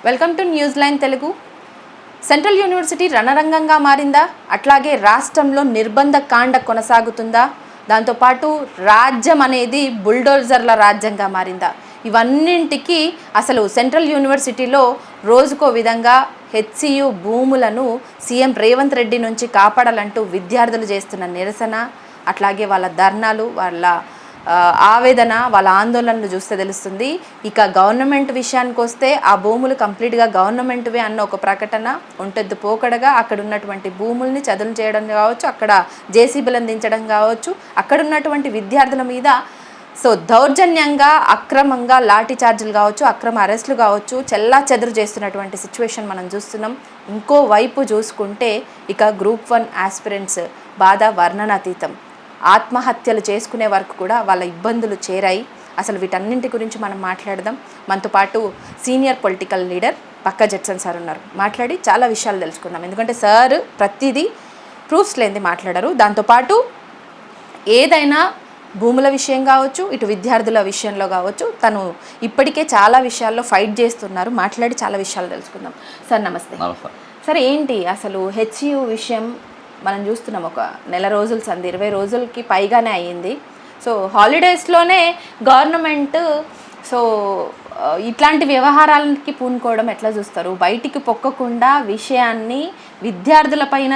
Welcome to news line Telugu. Central university రణరంగంగా మారిందా? అట్లాగే రాష్ట్రంలో నిర్బంధ కాండ కొనసాగుతుందా? దాంతోపాటు రాజ్యం అనేది బుల్డోజర్ల రాజ్యంగా మారిందా? ఇవన్నింటికి అసలు సెంట్రల్ యూనివర్సిటీలో రోజుకో విధంగా హెచ్సియు భూములను సీఎం రేవంత్ రెడ్డి నుంచి కాపాడాలంటూ విద్యార్థులు చేస్తున్న నిరసన, అట్లాగే వాళ్ళ ధర్నాలు, వాళ్ళ ఆవేదన, వాళ్ళ ఆందోళనలు చూస్తే తెలుస్తుంది. ఇక గవర్నమెంట్ విషయానికి వస్తే ఆ భూములు కంప్లీట్గా గవర్నమెంట్వే అన్న ఒక ప్రకటన ఉంటెద్దు పోకడగా అక్కడ ఉన్నటువంటి భూముల్ని చదును చేయడం కావచ్చు, అక్కడ జేసీబీలను దించడం కావచ్చు, అక్కడ ఉన్నటువంటి విద్యార్థుల మీద దౌర్జన్యంగా అక్రమంగా లాఠీ చార్జీలు కావచ్చు, అక్రమ అరెస్టులు కావచ్చు, చెల్లా చెదురు చేస్తున్నటువంటి సిచ్యువేషన్ మనం చూస్తున్నాం. ఇంకో వైపు చూసుకుంటే ఇక గ్రూప్ 1 ఆస్పిరెంట్స్ బాధ వర్ణనాతీతం. ఆత్మహత్యలు చేసుకునే వరకు కూడా వాళ్ళ ఇబ్బందులు చేరాయి. అసలు వీటన్నింటి గురించి మనం మాట్లాడదాం. మనతో పాటు సీనియర్ పొలిటికల్ లీడర్ పక్కా జడ్సన్ సార్ ఉన్నారు. మాట్లాడి చాలా విషయాలు తెలుసుకుందాం. ఎందుకంటే సార్ ప్రతిదీ ప్రూఫ్స్ లేనిది మాట్లాడారు. దాంతోపాటు ఏదైనా భూముల విషయం కావచ్చు, ఇటు విద్యార్థుల విషయంలో కావచ్చు, తను ఇప్పటికే చాలా విషయాల్లో ఫైట్ చేస్తున్నారు. మాట్లాడి చాలా విషయాలు తెలుసుకుందాం. సార్ నమస్తే. సార్ ఏంటి అసలు హెచ్యు విషయం మనం చూస్తున్నాం, ఒక నెల రోజుల సంది 20 రోజులకి పైగానే అయ్యింది. హాలిడేస్లోనే గవర్నమెంట్ ఇట్లాంటి వ్యవహారాలకి పూనుకోవడం ఎట్లా చూస్తారు? బయటికి పొక్కకుండా విషయాన్ని విద్యార్థులపైన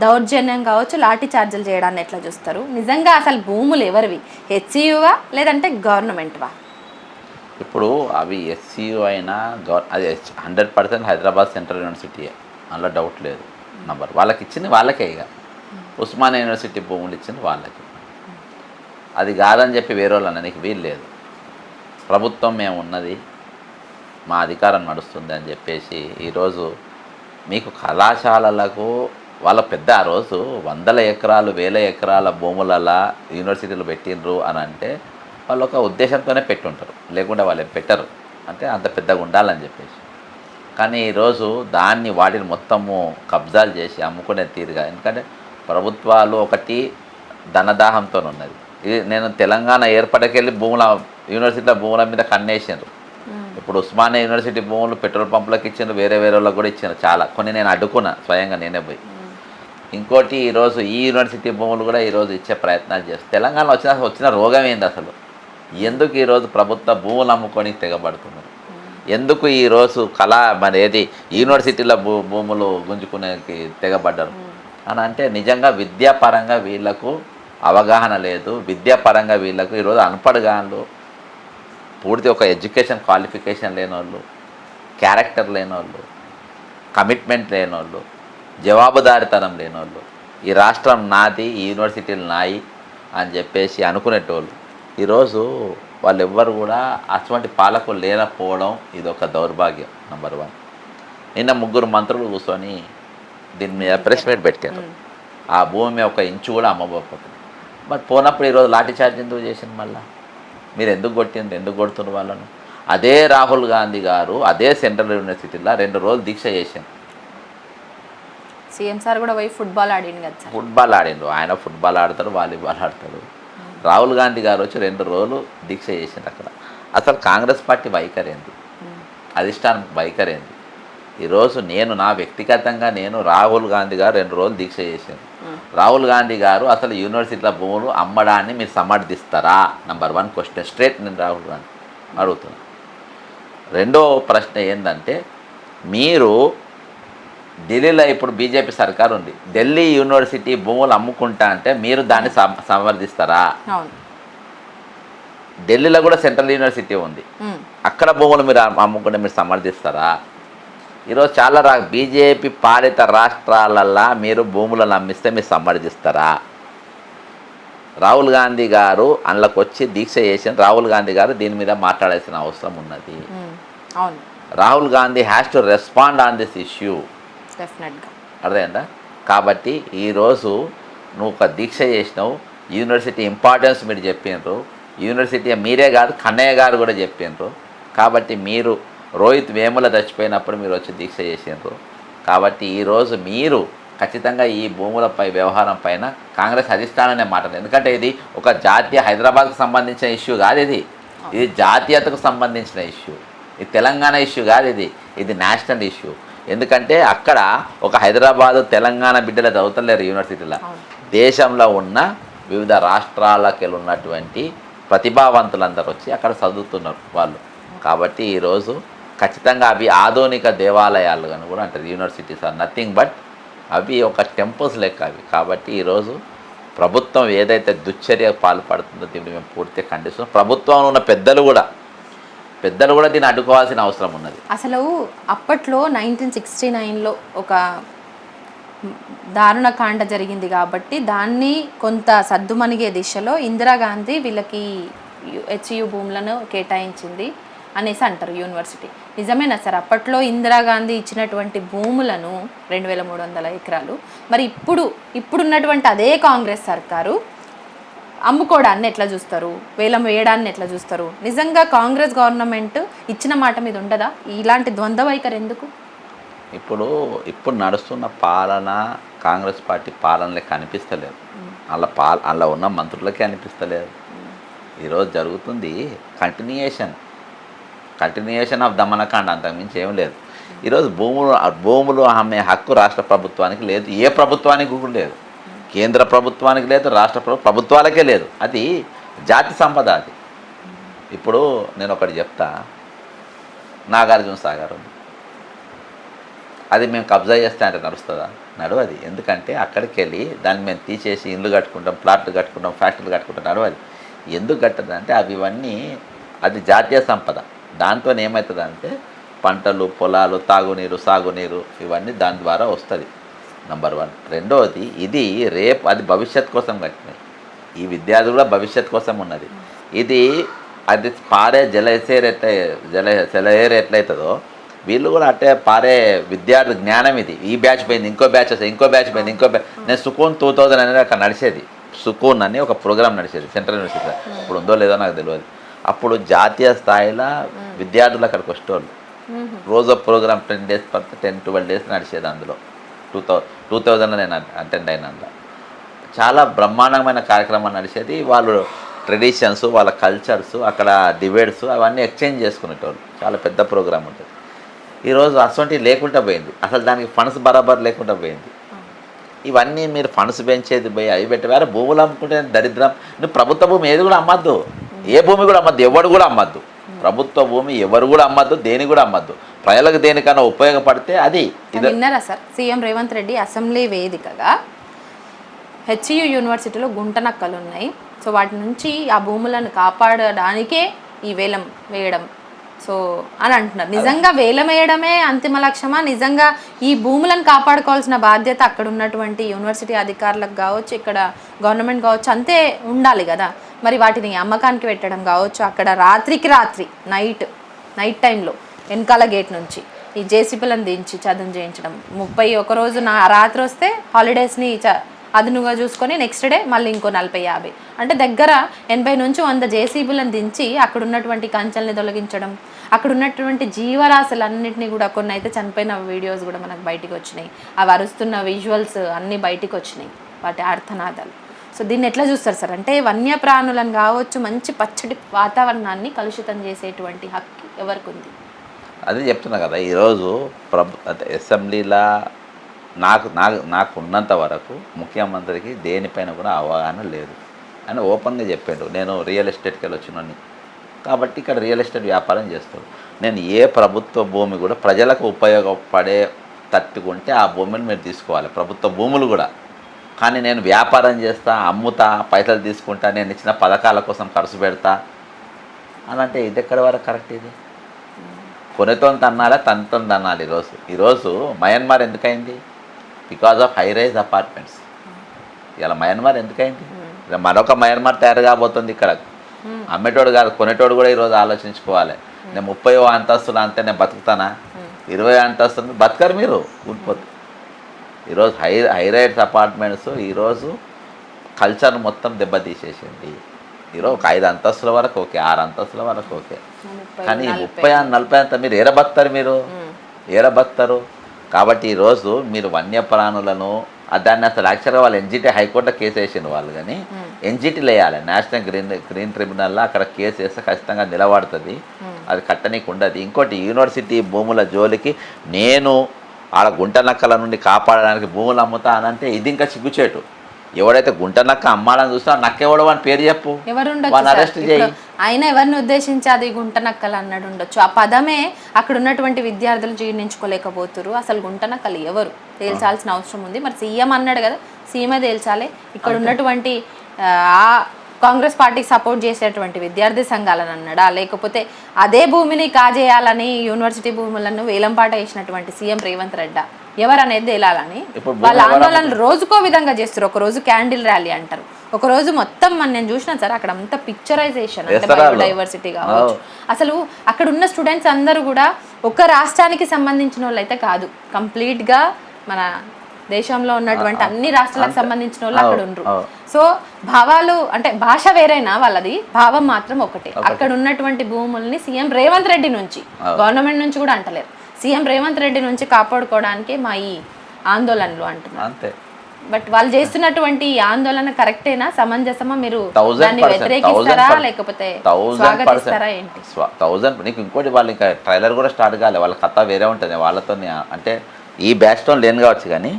దౌర్జన్యం కావచ్చు, లాఠీ చార్జీలు చేయడాన్ని ఎట్లా చూస్తారు? నిజంగా అసలు భూములు ఎవరివి? హెచ్సియువా లేదంటే గవర్నమెంట్వా? ఇప్పుడు అవి హెచ్సియు అయినా అది 100% హైదరాబాద్ సెంట్రల్ యూనివర్సిటీ, అందులో డౌట్ లేదు. నంబర్ వాళ్ళకి ఇచ్చింది వాళ్ళకే. ఇక ఉస్మానియా యూనివర్సిటీ భూములు ఇచ్చింది వాళ్ళకి. అది కాదని చెప్పి వేరే వాళ్ళు అన్న నీకు వీలు లేదు. ప్రభుత్వం మేము ఉన్నది, మా అధికారం నడుస్తుంది అని చెప్పేసి ఈరోజు మీకు కళాశాలలకు వాళ్ళ పెద్ద ఆ రోజు 100 ఎకరాలు 1000 ఎకరాల భూములలో యూనివర్సిటీలు పెట్టిండ్రు అని అంటే వాళ్ళు ఒక ఉద్దేశంతోనే పెట్టుంటారు, లేకుంటే వాళ్ళు పెట్టరు. అంటే అంత పెద్దగా ఉండాలని చెప్పేసి. కానీ ఈరోజు వాటిని మొత్తము కబ్జాలు చేసి అమ్ముకునే తీరుగా, ఎందుకంటే ప్రభుత్వాలు ఒకటి ధనదాహంతో ఉన్నది. ఇది నేను తెలంగాణ ఏర్పడకెళ్ళి యూనివర్సిటీల భూముల మీద కన్నేసారు. ఇప్పుడు ఉస్మానియా యూనివర్సిటీ భూములు పెట్రోల్ పంపులకు ఇచ్చిండ్రు, వేరే వాళ్ళకి కూడా ఇచ్చారు. చాలా కొన్ని నేను అడ్డుకున్నా స్వయంగా, నేనే పోయి. ఇంకోటి ఈరోజు ఈ యూనివర్సిటీ భూములు కూడా ఈరోజు ఇచ్చే ప్రయత్నాలు చేస్తారు. తెలంగాణలో వచ్చిన రోగం ఏంది అసలు? ఎందుకు ఈరోజు ప్రభుత్వ భూములు అమ్ముకొని తెగబడుతున్నారు? ఎందుకు ఈరోజు ఏది యూనివర్సిటీల భూములు గుంజుకునేకి తెగబడ్డారు అని అంటే నిజంగా విద్యాపరంగా వీళ్లకు అవగాహన లేదు. విద్యాపరంగా వీళ్లకు ఈరోజు అన్పడగాళ్ళు, పూర్తి ఒక ఎడ్యుకేషన్ క్వాలిఫికేషన్ లేని వాళ్ళు, క్యారెక్టర్ లేని వాళ్ళు, కమిట్మెంట్ లేని వాళ్ళు, జవాబుదారితనం లేని వాళ్ళు, ఈ రాష్ట్రం నాది, ఈ యూనివర్సిటీలు నాయి అని చెప్పేసి అనుకునేటోళ్ళు ఈరోజు వాళ్ళు ఎవ్వరు కూడా అటువంటి పాలకులు లేకపోవడం ఇది ఒక దౌర్భాగ్యం. నంబర్ 1. నిన్న 3 మంత్రులు కూర్చొని దీని మీద ప్రెస్ మీట్ పెట్టారు. ఆ భూమి ఒక ఇంచు కూడా అమ్మబోతుంది. మరి పోనప్పుడు ఈరోజు లాఠీ చార్జ్ ఎందుకు చేసింది? మళ్ళీ మీరు ఎందుకు కొడుతున్నారు వాళ్ళను? అదే రాహుల్ గాంధీ గారు అదే సెంట్రల్ యూనివర్సిటీలో 2 రోజులు దీక్ష చేసింది. సీఎం సార్ కూడా పోయి ఫుట్బాల్ ఆడిండు కదా. ఫుట్బాల్ ఆడిండు, ఆయన ఫుట్బాల్ ఆడతాడు, వాలీబాల్ ఆడతాడు. రాహుల్ గాంధీ గారు వచ్చి 2 రోజులు దీక్ష చేసింది అక్కడ. అసలు కాంగ్రెస్ పార్టీ వైఖరేంది, అధిష్టానం వైఖరేంది? ఈరోజు నా వ్యక్తిగతంగా రాహుల్ గాంధీ గారు 2 రోజులు దీక్ష చేశాను. రాహుల్ గాంధీ గారు అసలు యూనివర్సిటీల భూములు అమ్మడాన్ని మీరు సమర్థిస్తారా? నంబర్ 1 క్వశ్చన్ స్ట్రేట్ నేను రాహుల్ గాంధీ అడుగుతున్నాను. రెండో ప్రశ్న ఏంటంటే, మీరు ఢిల్లీలో ఇప్పుడు బీజేపీ సర్కారు ఉంది, ఢిల్లీ యూనివర్సిటీ భూములు అమ్ముకుంటా అంటే మీరు దాన్ని సమర్థిస్తారా? ఢిల్లీలో కూడా సెంట్రల్ యూనివర్సిటీ ఉంది, అక్కడ భూములు మీరు అమ్ముకుంటే మీరు సమర్థిస్తారా? ఈరోజు చాలా బీజేపీ పాలిత రాష్ట్రాలల్లో మీరు భూములను అమ్మిస్తే మీరు సమర్థిస్తారా? రాహుల్ గాంధీ గారు అందులోకి వచ్చి దీక్ష చేసిన రాహుల్ గాంధీ గారు దీని మీద మాట్లాడాల్సిన అవసరం ఉన్నది. Rahul Gandhi has to respond on this issue. అర్థమైందా? కాబట్టి ఈరోజు నువ్వు ఒక దీక్ష చేసినావు, యూనివర్సిటీ ఇంపార్టెన్స్ మీరు చెప్పిండ్రు, యూనివర్సిటీ మీరే కాదు కన్నయ్య గారు కూడా చెప్పిండ్రు. కాబట్టి మీరు రోహిత్ వేముల చచ్చిపోయినప్పుడు మీరు వచ్చి దీక్ష చేసిండ్రు. కాబట్టి ఈరోజు మీరు ఖచ్చితంగా ఈ భూములపై వ్యవహారం పైన కాంగ్రెస్ అధిష్టానాన్ని మాట్లాడారు. ఎందుకంటే ఇది ఒక జాతీయ హైదరాబాద్కు సంబంధించిన ఇష్యూ కాదు, ఇది జాతీయతకు సంబంధించిన ఇష్యూ, ఇది తెలంగాణ ఇష్యూ కాదు, ఇది ఇది నేషనల్ ఇష్యూ. ఎందుకంటే అక్కడ ఒక హైదరాబాదు తెలంగాణ బిడ్డలు చదువుతలేరు యూనివర్సిటీలో, దేశంలో ఉన్న వివిధ రాష్ట్రాలకు ఉన్నటువంటి ప్రతిభావంతులందరూ వచ్చి అక్కడ చదువుతున్నారు వాళ్ళు. కాబట్టి ఈరోజు ఖచ్చితంగా అవి ఆధునిక దేవాలయాలు అని కూడా అంటారు. యూనివర్సిటీస్ ఆర్ నథింగ్ బట్ అవి ఒక టెంపుల్స్ లెక్క అవి. కాబట్టి ఈరోజు ప్రభుత్వం ఏదైతే దుశ్చర్య పాల్పడుతుందో దీన్ని మేము పూర్తిగా ఖండిస్తున్నాం. ప్రభుత్వంలో ఉన్న పెద్దలు కూడా దీన్ని అడ్డుకోవాల్సిన అవసరం ఉన్నది. అసలు అప్పట్లో 1969లో ఒక దారుణకాండ జరిగింది కాబట్టి దాన్ని కొంత సద్దుమణిగే దిశలో ఇందిరాగాంధీ వీళ్ళకి హెచ్యు భూములను కేటాయించింది అనేసి అంటారు యూనివర్సిటీ. నిజమేనా సార్? అప్పట్లో ఇందిరాగాంధీ ఇచ్చినటువంటి భూములను 2300 ఎకరాలు మరి ఇప్పుడున్నటువంటి అదే కాంగ్రెస్ సర్కారు అమ్ముకోవడాన్ని ఎట్లా చూస్తారు, వేలం వేయడాన్ని ఎట్లా చూస్తారు? నిజంగా కాంగ్రెస్ గవర్నమెంట్ ఇచ్చిన మాట మీద ఉండదా? ఇలాంటి ద్వంద్వ వైఖరి ఎందుకు? ఇప్పుడు నడుస్తున్న పాలన కాంగ్రెస్ పార్టీ పాలనలే కనిపిస్తలేదు. అలా ఉన్న మంత్రులకే అనిపిస్తలేదు. ఈరోజు జరుగుతుంది కంటిన్యూయేషన్ ఆఫ్ దమనకాండ, అంతకుమించి ఏం లేదు. ఈరోజు భూములు అమ్మే హక్కు రాష్ట్ర ప్రభుత్వానికి లేదు, ఏ ప్రభుత్వానికి కూడా లేదు. కేంద్ర ప్రభుత్వానికి లేదు, రాష్ట్ర ప్రభుత్వాలకే లేదు. అది జాతి సంపద. అది ఇప్పుడు నేను ఒకటి చెప్తా, నాగార్జున సాగర్ అది మేము కబ్జా చేస్తే అంటే నడుస్తుందా? నడవది. ఎందుకంటే అక్కడికి వెళ్ళి దాన్ని మేము తీసేసి ఇల్లు కట్టుకుంటాం, ప్లాట్లు కట్టుకుంటాం, ఫ్యాక్టరీలు కట్టుకుంటాం, నడవది. ఎందుకు కట్టదంటే ఇవన్నీ అది జాతీయ సంపద. దాంతో ఏమవుతుందంటే పంటలు, పొలాలు, తాగునీరు, సాగునీరు ఇవన్నీ దాని ద్వారా వస్తుంది. నంబర్ 1. రెండవది ఇది అది భవిష్యత్ కోసం కట్టినది. ఈ విద్యార్థులు కూడా భవిష్యత్ కోసం ఉన్నది. అది పారే జలహేరు ఎట్లయితుందో వీళ్ళు కూడా అంటే పారే విద్యార్థి జ్ఞానం ఇది. ఈ బ్యాచ్ పోయింది, ఇంకో బ్యాచ్ వస్తుంది, ఇంకో బ్యాచ్ పోయింది, ఇంకో బ్యాచ్. నేను సుకూన్ 2000 అనేది అక్కడ నడిచేది. సుకూన్ అని ఒక ప్రోగ్రామ్ నడిచేది సెంట్రల్ యూనివర్సిటీలో. ఇప్పుడు ఉందో లేదో నాకు తెలియదు. అప్పుడు జాతీయ స్థాయిలో విద్యార్థులు అక్కడికి వచ్చేవాళ్ళు. రోజు ప్రోగ్రామ్ 10 days పడితే 10-12 days నడిచేది. అందులో 2000లో నేను అటెండ్ అయిన అందులో చాలా బ్రహ్మాండమైన కార్యక్రమం నడిచేది. వాళ్ళు ట్రెడిషన్స్, వాళ్ళ కల్చర్స్, అక్కడ డిబేట్స్ అవన్నీ ఎక్స్చేంజ్ చేసుకునేటోళ్ళు. చాలా పెద్ద ప్రోగ్రామ్ ఉంటుంది. ఈరోజు అటువంటివి లేకుండా పోయింది. అసలు దానికి ఫండ్స్ బరాబర్ లేకుండా పోయింది. ఇవన్నీ మీరు ఫండ్స్ పెంచేది పోయి అవి పెట్టేవారు. భూములు అమ్ముకుంటే దరిద్రం. నువ్వు ప్రభుత్వ భూమి ఏది కూడా అమ్మద్దు, ఏ భూమి కూడా అమ్మద్దు, ఎవడు కూడా అమ్మద్దు. ప్రభుత్వ భూమి ఎవరు కూడా అమ్మద్దు, దేని కూడా అమ్మద్దు. ప్రజలకు దేనికన్నా ఉపయోగపడితే అది. విన్నారా sir? CM Revanth Reddy assembly వేదికగా హెచ్యు యూనివర్సిటీలో గుంటనక్కలు ఉన్నాయి, సో వాటి నుంచి ఆ భూములను కాపాడడానికే ఈ వేలం వేయడం సో అని అంటున్నారు. నిజంగా వేలం వేయడమే అంతిమ లక్ష్యమా? నిజంగా ఈ భూములను కాపాడుకోవాల్సిన బాధ్యత అక్కడ ఉన్నటువంటి యూనివర్సిటీ అధికారులకు కావచ్చు, ఇక్కడ గవర్నమెంట్ కావచ్చు, అంతే ఉండాలి కదా. మరి వాటిని అమ్మకానికి పెట్టడం కావచ్చు, అక్కడ రాత్రికి రాత్రి నైట్ టైంలో వెనకాల గేట్ నుంచి ఈ జేసీబీలను దించి చదువు చేయించడం. 31 రోజు రాత్రి వస్తే హాలిడేస్ని అదునుగా చూసుకొని నెక్స్ట్ డే మళ్ళీ ఇంకో 40-50 అంటే దగ్గర 80 నుంచి 100 జేసీబీలను దించి అక్కడ ఉన్నటువంటి కంచెల్ని తొలగించడం, అక్కడ ఉన్నటువంటి జీవరాశులన్నింటినీ కూడా, కొన్ని అయితే చనిపోయిన వీడియోస్ కూడా మనకు బయటికి వచ్చినాయి, అవి అరుస్తున్న విజువల్స్ అన్నీ బయటికి వచ్చినాయి, వాటి ఆర్తనాదాలు. సో దీన్ని ఎట్లా చూస్తారు సార్? అంటే వన్యప్రాణులను కావచ్చు, మంచి పచ్చడి వాతావరణాన్ని కలుషితం చేసేటువంటి హక్కు ఎవరికి ఉంది? అదే చెప్తున్నా కదా. ఈరోజు అసెంబ్లీలో నాకు ఉన్నంత వరకు ముఖ్యమంత్రికి దేనిపైన కూడా అవగాహన లేదు అని ఓపెన్గా చెప్పాడు. నేను రియల్ ఎస్టేట్కి వెళ్ళి వచ్చినాను కాబట్టి ఇక్కడ రియల్ ఎస్టేట్ వ్యాపారం చేస్తాడు. నేను ఏ ప్రభుత్వ భూమి కూడా ప్రజలకు ఉపయోగపడే తట్టుకుంటే ఆ భూమిని మీరు తీసుకోవాలి, ప్రభుత్వ భూములు కూడా. కానీ నేను వ్యాపారం చేస్తా, అమ్ముతా, పైసలు తీసుకుంటా, నేను ఇచ్చిన పథకాల కోసం ఖర్చు పెడతా అని అంటే ఇది ఎక్కడి వరకు కరెక్ట్? ఇది కొనతో తన్నాలా, తనతో తన్నాలి. ఈరోజు మయన్మార్ ఎందుకైంది? Because of high rise apartments. ఇలా మయన్మార్ ఎందుకైంది? మరొక మయన్మార్ తయారు కాబోతుంది ఇక్కడ. అమ్మేటోడు కాదు, కొనేటోడు కూడా ఈరోజు ఆలోచించుకోవాలి. నేను 30వ అంతస్తులు అంతే నేను బతుకుతానా? 20వ అంతస్తులు బతకరు మీరు, కూలిపోతుంది. ఈరోజు హై రైజ్ అపార్ట్మెంట్స్ ఈరోజు కల్చర్ మొత్తం దెబ్బతీసేసింది. ఈరోజు ఒక 5 అంతస్తుల వరకు ఓకే, 6 అంతస్తుల వరకు ఓకే, కానీ 30-40 అంత మీరు ఏరబత్తారు. కాబట్టి ఈరోజు మీరు వన్యప్రాణులను దాన్ని అసలు యాక్చువల్గా వాళ్ళు ఎన్జిటి హైకోర్టులో కేసు వేసిన వాళ్ళు, కానీ ఎన్జిటీలు వేయాలి. నేషనల్ గ్రీన్ ట్రిబ్యునల్లో అక్కడ కేసు వేస్తే ఖచ్చితంగా నిలబడుతుంది. అది కట్టనీకి ఉండదు. ఇంకోటి యూనివర్సిటీ భూముల జోలికి నేను ఆడ గుంటనక్కల నుండి కాపాడడానికి భూములు అమ్ముతా అనంటే ఇది ఇంకా సిగ్గుచేటు. ఎవడైతే గుంటనక్క అమ్మాలని చూస్తా నక్కెవడో అని పేరు చెప్పు, వాడిని అరెస్ట్ చేయి. ఆయన ఎవరిని ఉద్దేశించి అది గుంటనక్కలు అన్నాడు ఉండొచ్చు. ఆ పదమే అక్కడ ఉన్నటువంటి విద్యార్థులు జీర్ణించుకోలేకపోతున్నారు. అసలు గుంటనక్కలు ఎవరు తేల్చాల్సిన అవసరం ఉంది. మరి సీఎం అన్నాడు కదా, సీఎమే తేల్చాలి. ఇక్కడ ఉన్నటువంటి ఆ కాంగ్రెస్ పార్టీకి సపోర్ట్ చేసేటువంటి విద్యార్థి సంఘాలను అన్నాడా, లేకపోతే అదే భూమిని కాజేయాలని యూనివర్సిటీ భూములను వేలంపాట వేసినటువంటి సీఎం రేవంత్ రెడ్డి ఎవరు అనేది తేలాలని వాళ్ళ ఆందోళనలు రోజుకో విధంగా చేస్తారు. ఒక రోజు క్యాండిల్ ర్యాలీ అంటారు, ఒక రోజు మొత్తం నేను చూసిన సార్ అక్కడ అంతా పిక్చరైజేషన్, అంటే బయోడైవర్సిటీ కావచ్చు. అసలు అక్కడ ఉన్న స్టూడెంట్స్ అందరూ కూడా ఒక రాష్ట్రానికి సంబంధించిన వాళ్ళు అయితే కాదు, కంప్లీట్గా మన దేశంలో ఉన్నటువంటి అన్ని రాష్ట్రాలకు సంబంధించిన వాళ్ళు అక్కడ ఉండరు. సో భావాలు అంటే భాష వేరైనా వాళ్ళది భావం మాత్రం ఒకటే. అక్కడ ఉన్నటువంటి భూముల్ని సీఎం రేవంత్ రెడ్డి నుంచి, గవర్నమెంట్ నుంచి కూడా అంటలేరు, సీఎం రేవంత్ రెడ్డి నుంచి కాపాడుకోవడానికి మా ఈ ఆందోళనలు అంటున్నారు. బట్ వాళ్ళు చేస్తున్నటువంటి ఈ ఆందోళన కరెక్టేనా, సమంజసమా? మీరు దాన్ని వ్యతిరేకిస్తారా లేకపోతే స్వాగతిస్తారా ఏంటి? 1000. నీకు ఇంకోటి, వాళ్ళు ఇంకా ట్రైలర్ కూడా స్టార్ట్ కాలే, వాళ్ళ కథ వేరే ఉంటుంది వాళ్ళతో. అంటే ఈ బ్యాచ్తో లేను కావచ్చు, కానీ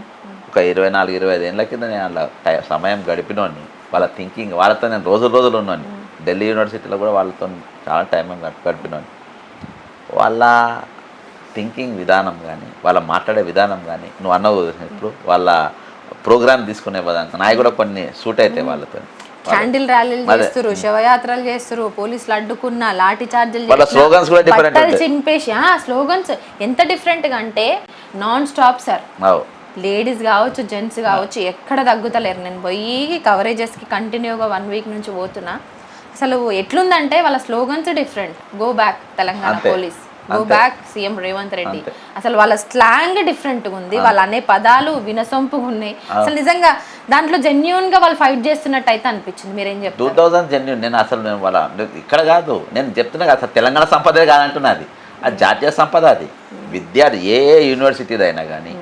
ఒక 24-25 ఏళ్ళ కింద నేను అలా సమయం గడిపినోని, వాళ్ళ థింకింగ్ వాళ్ళతో నేను రోజులు ఉన్నాను. ఢిల్లీ యూనివర్సిటీలో కూడా వాళ్ళతో చాలా టైం గడిపినోని. వాళ్ళ థింకింగ్ విధానం కానీ, వాళ్ళ మాట్లాడే విధానం కానీ, నువ్వు అన్నవు ఇప్పుడు వాళ్ళ ప్రోగ్రామ్ తీసుకునే విధానం నాకు కూడా కొన్ని సూట్ అవుతాయి. వాళ్ళతో క్యాండిల్ ర్యాలీలు చేస్తారు, శవయాత్రలు చేస్తారు, పోలీసులు అడ్డుకున్న లాఠీ చార్జీలు, చింపేసి స్లోగన్స్ ఎంత డిఫరెంట్ గా అంటే నాన్ స్టాప్ సార్. లేడీస్ కావచ్చు, జెంట్స్ కావచ్చు, ఎక్కడ తగ్గుతలేరు. నేను పోయి కవరేజెస్కి కంటిన్యూగా 1 వీక్ నుంచి పోతున్నా. అసలు ఎట్లుందంటే వాళ్ళ slogans different. Go back Telangana police, go back CM Revanth Reddy. అసలు వాళ్ళ స్లాంగ్ డిఫరెంట్గా ఉంది, వాళ్ళు అనే పదాలు వినసొంపుగా ఉన్నాయి. అసలు నిజంగా దాంట్లో జెన్యూన్ గా వాళ్ళు ఫైట్ చేస్తున్నట్టు అయితే అనిపించింది. మీరేం చెప్తారు? 2000 జెన్యూన్. నేను అసలు నేను వాళ్ళ ఇక్కడ కాదు, నేను చెప్తున్నా కదా, అసలు తెలంగాణ సంపదే కాదంటున్నది, అది జాతీయ సంపద. అది విద్యార్థి ఏ యూనివర్సిటీలో అయినా కానీ,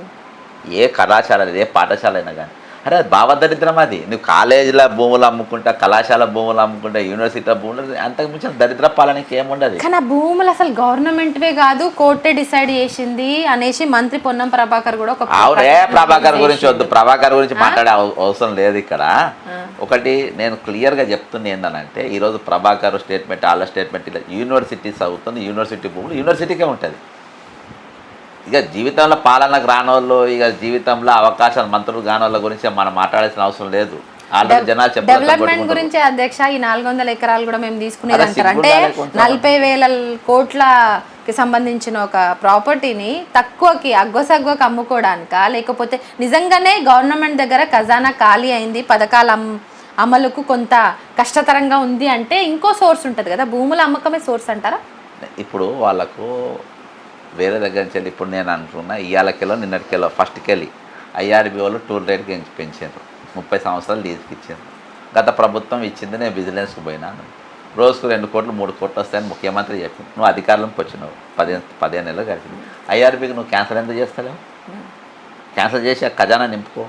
ఏ కళాశాల, ఏ పాఠశాల అయినా కానీ, అరే అది భావదరిద్రం. అది నువ్వు కాలేజీల భూములు అమ్ముకుంటా, కళాశాల భూములు అమ్ముకుంటా, యూనివర్సిటీల భూములు, అంతకు మించిన దరిద్ర పాలనకి ఏముండదు. కానీ ఆ భూములు అసలు గవర్నమెంట్వే కాదు, కోర్టే డిసైడ్ చేసింది అనేసి మంత్రి పొన్నం ప్రభాకర్ కూడా ఒక ప్రభాకర్ గురించి వద్దు, ప్రభాకర్ గురించి మాట్లాడే అవసరం లేదు ఇక్కడ. ఒకటి నేను క్లియర్గా చెప్తుంది ఏంటంటే, ఈరోజు ప్రభాకర్ స్టేట్మెంట్, వాళ్ళ స్టేట్మెంట్, ఇలా యూనివర్సిటీస్ అవుతుంది, యూనివర్సిటీ భూములు యూనివర్సిటీకే ఉంటుంది. ఇక జీవితంలో పాలనకు రానోళ్ళు, ఇక జీవితంలో అవకాశాలు మంత్రులు కానోళ్ళ గురించి మనం మాట్లాడాల్సిన అవసరం లేదు. ఆల్రెడీ జనాలు చెప్పారు డెవలప్మెంట్ గురించి. అధ్యక్ష, ఈ 400 ఎకరాలు కూడా మేము తీసుకునేది అంటారు. అంటే 40,000 కోట్లకి సంబంధించిన ఒక ప్రాపర్టీని తక్కువకి అగ్గోసగ్గోకి అమ్ముకోవడానికా, లేకపోతే నిజంగానే గవర్నమెంట్ దగ్గర ఖజానా ఖాళీ అయింది, పథకాల అమలుకు కొంత కష్టతరంగా ఉంది అంటే ఇంకో సోర్స్ ఉంటుంది కదా, భూముల అమ్మకమే సోర్స్ అంటారా? ఇప్పుడు వాళ్ళకు వేరే దగ్గర నుంచి వెళ్ళి, ఇప్పుడు నేను అంటున్నా ఇవాళకెళ్ళో నిన్నటికెళ్ళో ఫస్ట్కెళ్ళి IRB వాళ్ళు టూల్ రేట్కి పెంచారు, 30 సంవత్సరాలు లీజుకి ఇచ్చారు. గత ప్రభుత్వం ఇచ్చింది, నేను విజిలెన్స్కి పోయినాను, రోజుకు 2 కోట్లు 3 కోట్లు వస్తాయని ముఖ్యమంత్రి చెప్పి నువ్వు అధికారంలోకి వచ్చినావు, 15 నెలలు గడిచింది. IRBకి నువ్వు క్యాన్సల్ ఎందుకు చేస్తలేవు? క్యాన్సల్ చేసి ఆ ఖజానా నింపుకో,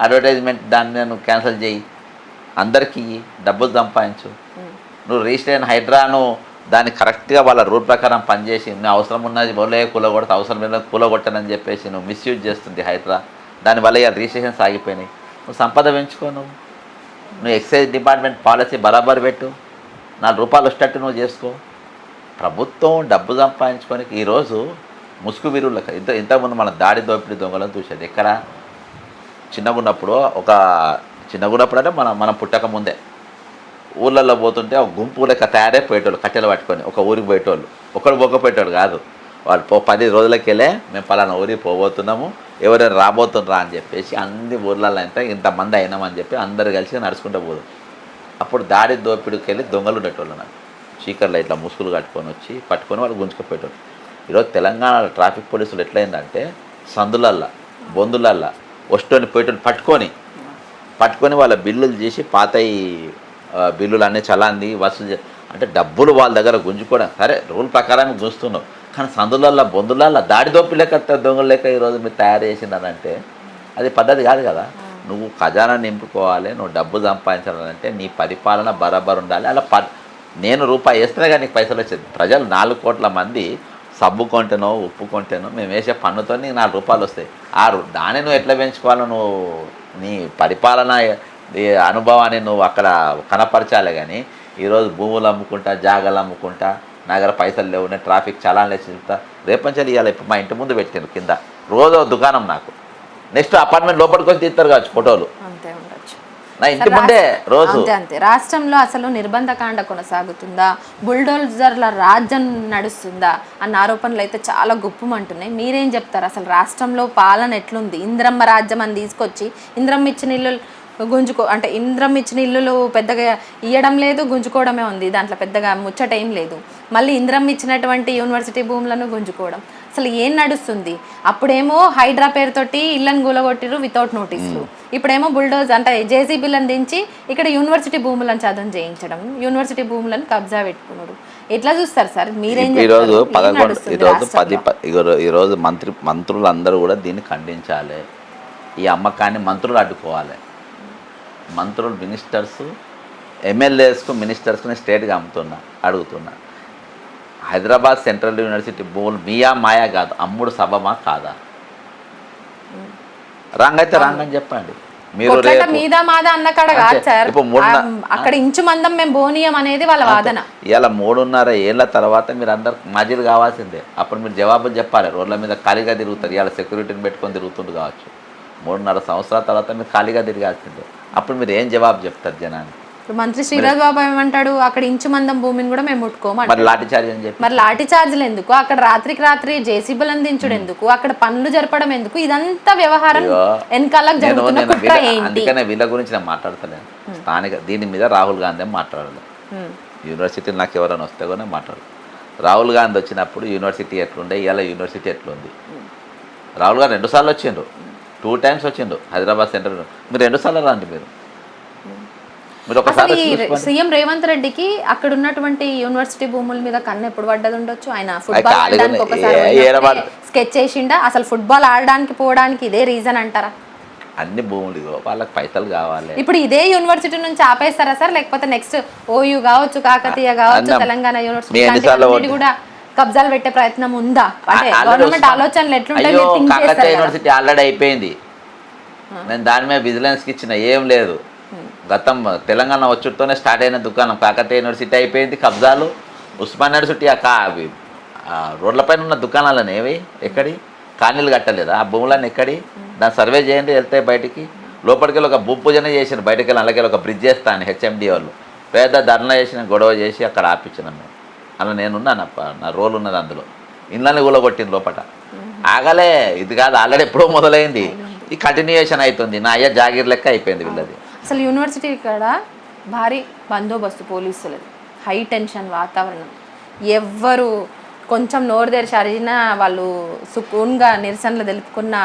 అడ్వర్టైజ్మెంట్ దాన్ని నువ్వు క్యాన్సల్ చేయి, అందరికీ డబ్బులు సంపాదించు. నువ్వు రిజిస్టర్ అయిన హైడ్రాను దాన్ని కరెక్ట్గా వాళ్ళ రూల్ ప్రకారం పనిచేసి, నువ్వు అవసరం ఉన్నది బోలే కూలగొడతా, అవసరం మీద కూలగొట్టనని చెప్పేసి నువ్వు మిస్యూజ్ చేస్తుంది హైడ్రా, దానివల్ల ఇక రిజిస్ట్రేషన్స్ ఆగిపోయినాయి. నువ్వు సంపద పెంచుకో, నువ్వు ఎక్సైజ్ డిపార్ట్మెంట్ పాలసీ బరాబర్ పెట్టు, 4 రూపాయలు వచ్చేటట్టు నువ్వు చేసుకో. ప్రభుత్వం డబ్బు సంపాదించుకొని ఈరోజు ముసుగు విరువులకు ఇంతకుముందు మన దాడి దోపిడీ దొంగలను చూసేది ఎక్కడ? చిన్నగున్నప్పుడు అంటే మనం పుట్టక ముందే ఊళ్ళల్లో పోతుంటే ఒక గుంపు లెక్క తయారైపోయేటోళ్ళు, కట్టెలు పట్టుకొని ఒక ఊరికి పోయేటోళ్ళు, ఒకడు పోకపోయేటోడు కాదు. వాళ్ళు 10 రోజులకి వెళ్ళే మేము పలానా ఊరికి పోబోతున్నాము, ఎవరైనా రాబోతుండ్రా అని చెప్పేసి అన్ని ఊర్లలో అయితే ఇంతమంది అయినామని చెప్పి అందరు కలిసి నడుచుకుంటూ పోదు. అప్పుడు దాడి దోపిడికి వెళ్ళి దొంగలు ఉండేటోళ్ళు, నాకు చీకర్లో ఇట్లా ముసుగులు కట్టుకొని వచ్చి పట్టుకొని వాళ్ళు గుంజుకుపోయేటోళ్ళు. ఈరోజు తెలంగాణలో ట్రాఫిక్ పోలీసులు ఎట్లయిందంటే, సందులల్లా బొందులల్లా వస్తుని పోయేటోళ్ళు పట్టుకొని వాళ్ళ బిల్లులు చేసి పాతయి బిల్లులు అన్నీ చలాంది వసూలు అంటే డబ్బులు వాళ్ళ దగ్గర గుంజుకోవడం. సరే రూల్ ప్రకారం చూస్తున్నావు, కానీ సందులల్లో బొందులల్లో దాడి దోపి లెక్క దొంగలు లెక్క ఈరోజు మీరు తయారు చేసిందనంటే అది పద్ధతి కాదు కదా. నువ్వు ఖజానా నింపుకోవాలి, నువ్వు డబ్బు సంపాదించాలంటే నీ పరిపాలన బరాబర్ ఉండాలి. అలా నేను రూపాయి వేస్తేనే కానీ నీకు పైసలు వచ్చేది. ప్రజలు 4 కోట్ల మంది సబ్బు కొంటేనో ఉప్పు కొంటేనో మేము వేసే పన్నుతో నీకు 4 రూపాయలు వస్తాయి. దాన్ని నువ్వు ఎట్లా పెంచుకోవాలో నువ్వు నీ పరిపాలన అనుభవాన్ని నువ్వు అక్కడ కనపరచాలి. కానీ ఈరోజు భూములు అమ్ముకుంటా, జాగాలు అమ్ముకుంటా, నా దగ్గర పైసలు లేవు, నేను ట్రాఫిక్ చలాన్ వేసి రేపంచాలి ఇవ్వాలి. ఇప్పుడు మా ఇంటి ముందు పెట్టాను కింద రోజు దుకాణం, నాకు నెక్స్ట్ అపార్ట్మెంట్ లోపలికి వచ్చి తీస్తారు కావచ్చు ఫోటోలు, అంతే ఉండొచ్చు. నా ఇంటి ముందే రోజు. అంతే అంతే. రాష్ట్రంలో అసలు నిర్బంధకాండ కొనసాగుతుందా, బుల్డోజర్ల రాజ్యం నడుస్తుందా అన్న ఆరోపణలు అయితే చాలా గుప్పమంటున్నాయి. మీరేం చెప్తారు? అసలు రాష్ట్రంలో పాలన ఎట్లుంది? ఇంద్రమ్మ రాజ్యం అని తీసుకొచ్చి ఇంద్రమ్మ ఇచ్చిన ఇల్లు ఇంద్రం ఇచ్చిన ఇల్లులు పెద్దగా ఇవ్వడం లేదు, గుంజుకోవడమే ఉంది. దాంట్లో పెద్దగా ముచ్చట ఏం లేదు. మళ్ళీ ఇంద్రం ఇచ్చినటువంటి యూనివర్సిటీ భూములను గుంజుకోవడం, అసలు ఏం నడుస్తుంది? అప్పుడేమో హైడ్రా పేరుతోటి ఇళ్ళని గూలగొట్టిరు వితౌట్ నోటీసులు, ఇప్పుడేమో బుల్డోజ్ అంటే జేసీబీలను దించి ఇక్కడ యూనివర్సిటీ భూములను చదువు చేయించడం, యూనివర్సిటీ భూములను కబ్జా పెట్టుకున్నారు. ఎట్లా చూస్తారు సార్? మీరేం ఈరోజు 11 ఈరోజు మంత్రులు అందరూ కూడా దీన్ని ఖండించాలి. ఈ అమ్మకాన్ని మంత్రులు అడ్డుకోవాలి. మంత్రులు, మినిస్టర్స్, ఎమ్మెల్యేస్కు, మినిస్టర్స్కు స్టేట్గా అడుగుతున్నా, హైదరాబాద్ సెంట్రల్ యూనివర్సిటీ భూములు మీయా మాయా కాదు, అమ్ముడు సభమా కాదా? రాంగ్ అయితే రాంగ్ అని చెప్పండి. మీరు మీద మాదా అన్న కాడ కాదు సార్, అక్కడ ఇంచు మందం మేము బోనియం అనేది వాళ్ళ వాదన. ఇలా 3.5 ఏళ్ళ తర్వాత మీరు అందరు మజీలు కావాల్సిందే. అప్పుడు మీరు జవాబులు చెప్పాలి. రోడ్ల మీద ఖాళీగా తిరుగుతారు, ఇలా సెక్యూరిటీని పెట్టుకొని తిరుగుతుండు కావచ్చు. 3.5 సంవత్సరాల తర్వాత మీరు ఖాళీగా తిరగాల్సిందే. అప్పుడు మీరు ఏం జవాబు చెప్తారు జనాన్ని? మంత్రి శ్రీరాజ్ బాబు ఏమంటాడు? అక్కడ ఇంచు మందం భూమిని కూడా మేము ముట్టుకోమని. మరి లాఠీ చార్జ్ అని చెప్పి, మరి లాఠీ చార్జ్లు ఎందుకు? అక్కడ రాత్రికి రాత్రి జేసీబీలు అందించడం ఎందుకు? అక్కడ పనులు జరపడం ఎందుకు? ఇదంతా వ్యవహారం వెనకాల జరుగుతున్న కుట్ర ఏంటి? అందుకనే వీళ్ళ గురించి నేను మాట్లాడతలేను. స్థానిక దీని మీద రాహుల్ గాంధీ మాట్లాడలేదు. యూనివర్సిటీలు నాకు ఎవరైనా వస్తే కూడా మాట్లాడదు. రాహుల్ గాంధీ వచ్చినప్పుడు యూనివర్సిటీ ఎట్లుండే, ఇవాళ యూనివర్సిటీ ఎట్లుంది? రాహుల్ గాంధీ 2 సార్లు వచ్చిండ్రు, 2 టైమ్స్ వచ్చిండు హైదరాబాద్ సెంటర్. మీరు 2 సార్లు రండి. మీరు ఒకసారి సీఎం రేవంత్ రెడ్డికి అక్కడ ఉన్నటువంటి యూనివర్సిటీ భూముల మీద కన్ను ఎప్పుడు పడ్డది ఉండొచ్చు? ఆయన ఫుట్బాల్ ఆడడానికి ఒకసారి స్కెచ్ చేసిండా? అసలు ఫుట్బాల్ ఆడడానికి పోవడానికి ఇదే రీజన్ అంటారా? అన్ని భూములు వాళ్ళకి పైసలు కావాలి. ఇప్పుడు ఇదే యూనివర్సిటీ నుంచి ఆపేస్తారా సార్? లేకపోతే నెక్స్ట్ ఓయూ కావచ్చు, కాకతీయ కావచ్చు, తెలంగాణ యూనివర్సిటీ కూడా కబ్జాలు పెట్టే ప్రయత్నం ఉందా? అంటే గవర్నమెంట్ ఆలోచనలు ఎట్లుంటాయి? యూనివర్సిటీ ఆల్రెడీ అయిపోయింది. నేను దాని మీద విజిలెన్స్కి ఇచ్చిన ఏం లేదు. గతం తెలంగాణ వచ్చుతోనే స్టార్ట్ అయిన దుకాణం కాకతీయ యూనివర్సిటీ అయిపోయింది. కబ్జాలు ఉస్మాన్ యూనివర్సిటీ రోడ్లపైన ఉన్న దుకాణాలను ఏవి ఎక్కడి కానీలు కట్టలేదు? ఆ భూములను ఎక్కడి? దాన్ని సర్వే చేయండి, వెళ్తే బయటికి. లోపలికి వెళ్ళి ఒక భూ పూజనే చేసిన, బయటకు వెళ్ళి అలాగే ఒక బ్రిడ్జ్ చేస్తాను హెచ్ఎండి వాళ్ళు పెద్ద ధర్నా చేసిన, గొడవ చేసి అక్కడ ఆపించిన. మేము అలా నేనున్నాను, నా రోల్ ఉన్నది అందులో. ఇళ్ళని కూలగొట్టింది లోపల. ఆగలే, ఇది కాదు, ఆల్రెడీ ఎప్పుడో మొదలైంది. ఈ కంటిన్యూయేషన్ అవుతుంది. నా అయ్యా జాగీర్ లెక్క అయిపోయింది వీళ్ళది. అసలు యూనివర్సిటీ ఇక్కడ భారీ బందోబస్తు, పోలీసులది, హై టెన్షన్ వాతావరణం. ఎవ్వరు కొంచెం నోరు తెరిచి అరిగినా వాళ్ళు సుకూన్గా నిరసనలు తెలుపుకున్న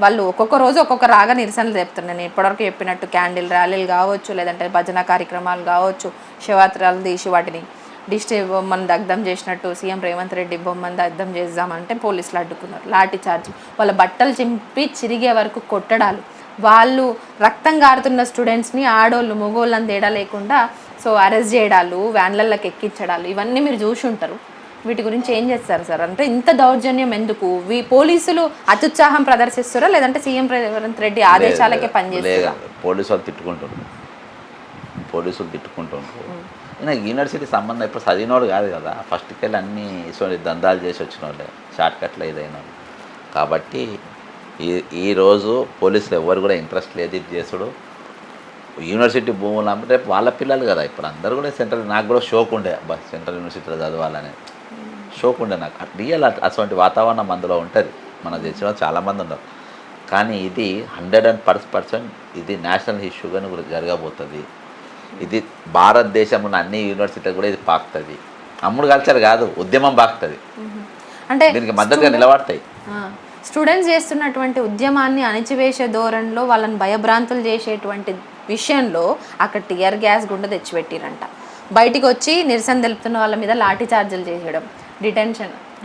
వాళ్ళు ఒక్కొక్క రోజు ఒక్కొక్క రాగా నిరసనలు తెలుపుతున్నారు. నేను ఇప్పటివరకు చెప్పినట్టు క్యాండిల్ ర్యాలీలు కావచ్చు, లేదంటే భజన కార్యక్రమాలు కావచ్చు, శివరాత్రాలు తీసి వాటిని డిస్ట్రిక్ట్ బొమ్మను దగ్ధం చేసినట్టు సీఎం రేవంత్ రెడ్డి బొమ్మను దగ్ధం చేద్దామంటే పోలీసులు అడ్డుకున్నారు. లాఠీ చార్జ్, వాళ్ళ బట్టలు చింపి చిరిగే వరకు కొట్టడాలు, వాళ్ళు రక్తం గారుతున్న స్టూడెంట్స్ని ఆడోళ్ళు మగోళ్ళని తేడా లేకుండా అరెస్ట్ చేయడాలు, వ్యాన్లలోకి ఎక్కించడాలు, ఇవన్నీ మీరు చూసి ఉంటారు. వీటి గురించి ఏం చేస్తారు సార్? అంటే ఇంత దౌర్జన్యం ఎందుకు? పోలీసులు అత్యుత్సాహం ప్రదర్శిస్తారా, లేదంటే సీఎం రేవంత్ రెడ్డి ఆదేశాలకే పనిచేస్తారా? పోలీసులు తిట్టుకుంటుంటారు. యూనివర్సిటీ సంబంధం ఇప్పుడు చదివినోడు కాదు కదా, ఫస్ట్కి వెళ్ళి అన్ని దందాలు చేసి వచ్చిన వాళ్ళే, షార్ట్ కట్లో ఏదైనా. కాబట్టి ఈరోజు పోలీసులు ఎవరు కూడా ఇంట్రెస్ట్ లేదు ఇది చేసుడు. యూనివర్సిటీ భూములు అంటే రేపు వాళ్ళ పిల్లలు కదా. ఇప్పుడు అందరూ కూడా నాకు కూడా షోక్ ఉండే, సెంట్రల్ యూనివర్సిటీలో చదవాలని షోక్ ఉండే నాకు. రియల్ అటువంటి వాతావరణం అందులో ఉంటుంది. మన దేశంలో చాలామంది ఉన్నారు. కానీ ఇది 100% ఇది నేషనల్ ఇష్యూగా జరగబోతుంది. ఇది భారతదేశంలో అన్ని యూనివర్సిటీలు కూడా ఇది పాకుతుంది. అమ్ముడు కల్చర్ కాదు, ఉద్యమం పాకుతుంది. అంటే దీనికి మద్దతుగా నిలబడతాయి. స్టూడెంట్స్ చేస్తున్నటువంటి ఉద్యమాన్ని అణిచివేసే ధోరణిలో వాళ్ళని భయభ్రాంతులు చేసేటువంటి విషయంలో అక్కడ టియర్ గ్యాస్ గుండె తెచ్చిపెట్టిరంట. బయటికి వచ్చి నిరసన తెలుపుతున్న వాళ్ళ మీద లాఠీ చార్జీలు చేయడం,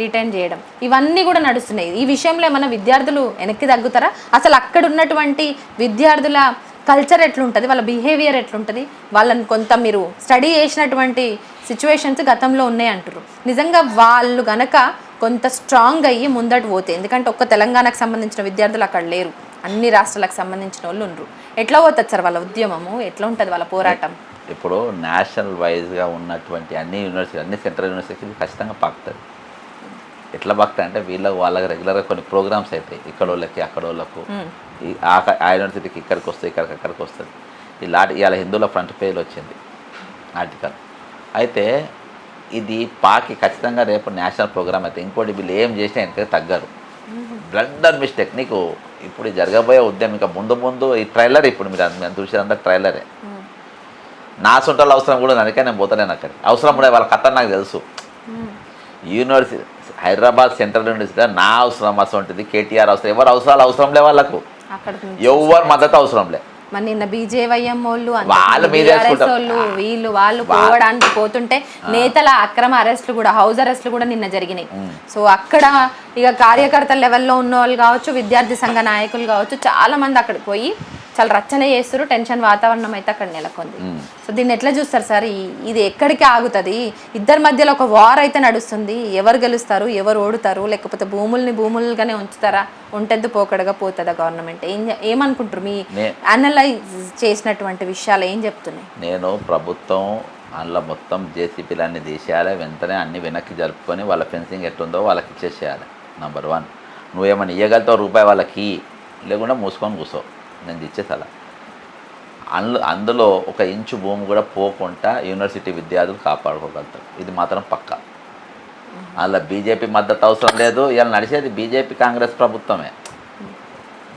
డిటైన్ చేయడం, ఇవన్నీ కూడా నడుస్తున్నాయి. ఈ విషయంలో ఏమైనా విద్యార్థులు వెనక్కి తగ్గుతారా? అసలు అక్కడ ఉన్నటువంటి విద్యార్థుల కల్చర్ ఎట్లుంటుంది, వాళ్ళ బిహేవియర్ ఎట్లుంటుంది, వాళ్ళని కొంత మీరు స్టడీ చేసినటువంటి సిచ్యువేషన్స్ గతంలో ఉన్నాయి అంటారు. నిజంగా వాళ్ళు గనక కొంత స్ట్రాంగ్ అయ్యి ముందట పోతే, ఎందుకంటే ఒక్క తెలంగాణకు సంబంధించిన విద్యార్థులు అక్కడ లేరు, అన్ని రాష్ట్రాలకు సంబంధించిన వాళ్ళు ఉండరు. ఎట్లా పోతుంది సార్ వాళ్ళ ఉద్యమము, ఎట్లా ఉంటుంది వాళ్ళ పోరాటం? ఇప్పుడు నేషనల్ వైజ్గా ఉన్నటువంటి అన్ని యూనివర్సిటీ, అన్ని సెంట్రల్ యూనివర్సిటీలు ఖచ్చితంగా పాకుతుంది. ఎట్లా పాకుతాయి అంటే వాళ్ళకి రెగ్యులర్గా కొన్ని ప్రోగ్రామ్స్ అవుతాయి, ఇక్కడ వాళ్ళకి అక్కడ వాళ్ళకు, ఆ యూనివర్సిటీకి ఇక్కడికి వస్తుంది, ఇక్కడికి అక్కడికి వస్తుంది. ఇవాళ హిందూల ఫ్రంట్ పేజ్లో వచ్చింది ఆర్టికల్. అయితే ఇది పాకి ఖచ్చితంగా రేపు నేషనల్ ప్రోగ్రామ్ అయితే, ఇంకోటి వీళ్ళు ఏం చేసినా వెనక తగ్గరు. Blunder mistake. నీకు ఇప్పుడు జరగబోయే ఉద్యమం ఇంకా ముందు ఈ ట్రైలర్, ఇప్పుడు మీరు చూసేదంతా ట్రైలరే. నా సొంతలు అవసరం కూడా అందుకే నేను పోతలేను అక్కడికి. అవసరం కూడా వాళ్ళ కథ నాకు తెలుసు. యూనివర్సిటీ హైదరాబాద్ సెంట్రల్ యూనివర్సిటీ నా అవసరం అసలు కేటీఆర్ అవసరం, ఎవరు అవసరాలు అవసరం లే వాళ్ళకు, ఎవరు మద్దతు అవసరం లే. మరి నిన్న బీజేవైఎం వాళ్ళు వాళ్ళు పోవడానికి పోతుంటే నేతల అక్రమ అరెస్టులు కూడా, హౌస్ అరెస్టులు కూడా నిన్న జరిగినాయి. సో అక్కడ ఇక కార్యకర్తల లెవెల్లో ఉన్న వాళ్ళు కావచ్చు, విద్యార్థి సంఘ నాయకులు కావచ్చు, చాలా మంది అక్కడికి పోయి చాలా రచన చేస్తారు. టెన్షన్ వాతావరణం అయితే అక్కడ నెలకొంది. సో దీన్ని ఎట్లా చూస్తారు సార్? ఇది ఎక్కడికి ఆగుతుంది? ఇద్దరి మధ్యలో ఒక వార్ అయితే నడుస్తుంది. ఎవరు గెలుస్తారు, ఎవరు ఓడుతారు, లేకపోతే భూములుగానే ఉంచుతారా, ఒంటెద్దు పోకడగా పోతుందా గవర్నమెంట్? ఏమనుకుంటారు? మీ అనలైజ్ చేసినటువంటి విషయాలు ఏం చెప్తున్నాయి? నేను ప్రభుత్వం అందులో మొత్తం జేసీపీలన్నీ తీసేయాలి, వెంటనే అన్ని వెనక్కి జరుపుకొని వాళ్ళ ఫెన్సింగ్ ఎట్లుందో వాళ్ళకి ఇచ్చేసేయాలి. నెంబర్ 1. నువ్వేమైనా ఇవ్వగలుగుతావు రూపాయి వాళ్ళకి, లేకుండా మూసుకొని కూర్చో, నేను ఇచ్చేసాల. అందులో ఒక ఇంచు భూమి కూడా పోకుండా యూనివర్సిటీ విద్యార్థులు కాపాడుకోగలుగుతారు. ఇది మాత్రం పక్కా. అందులో బీజేపీ మద్దతు అవసరం లేదు. ఇలా నడిచేది బీజేపీ కాంగ్రెస్ ప్రభుత్వమే.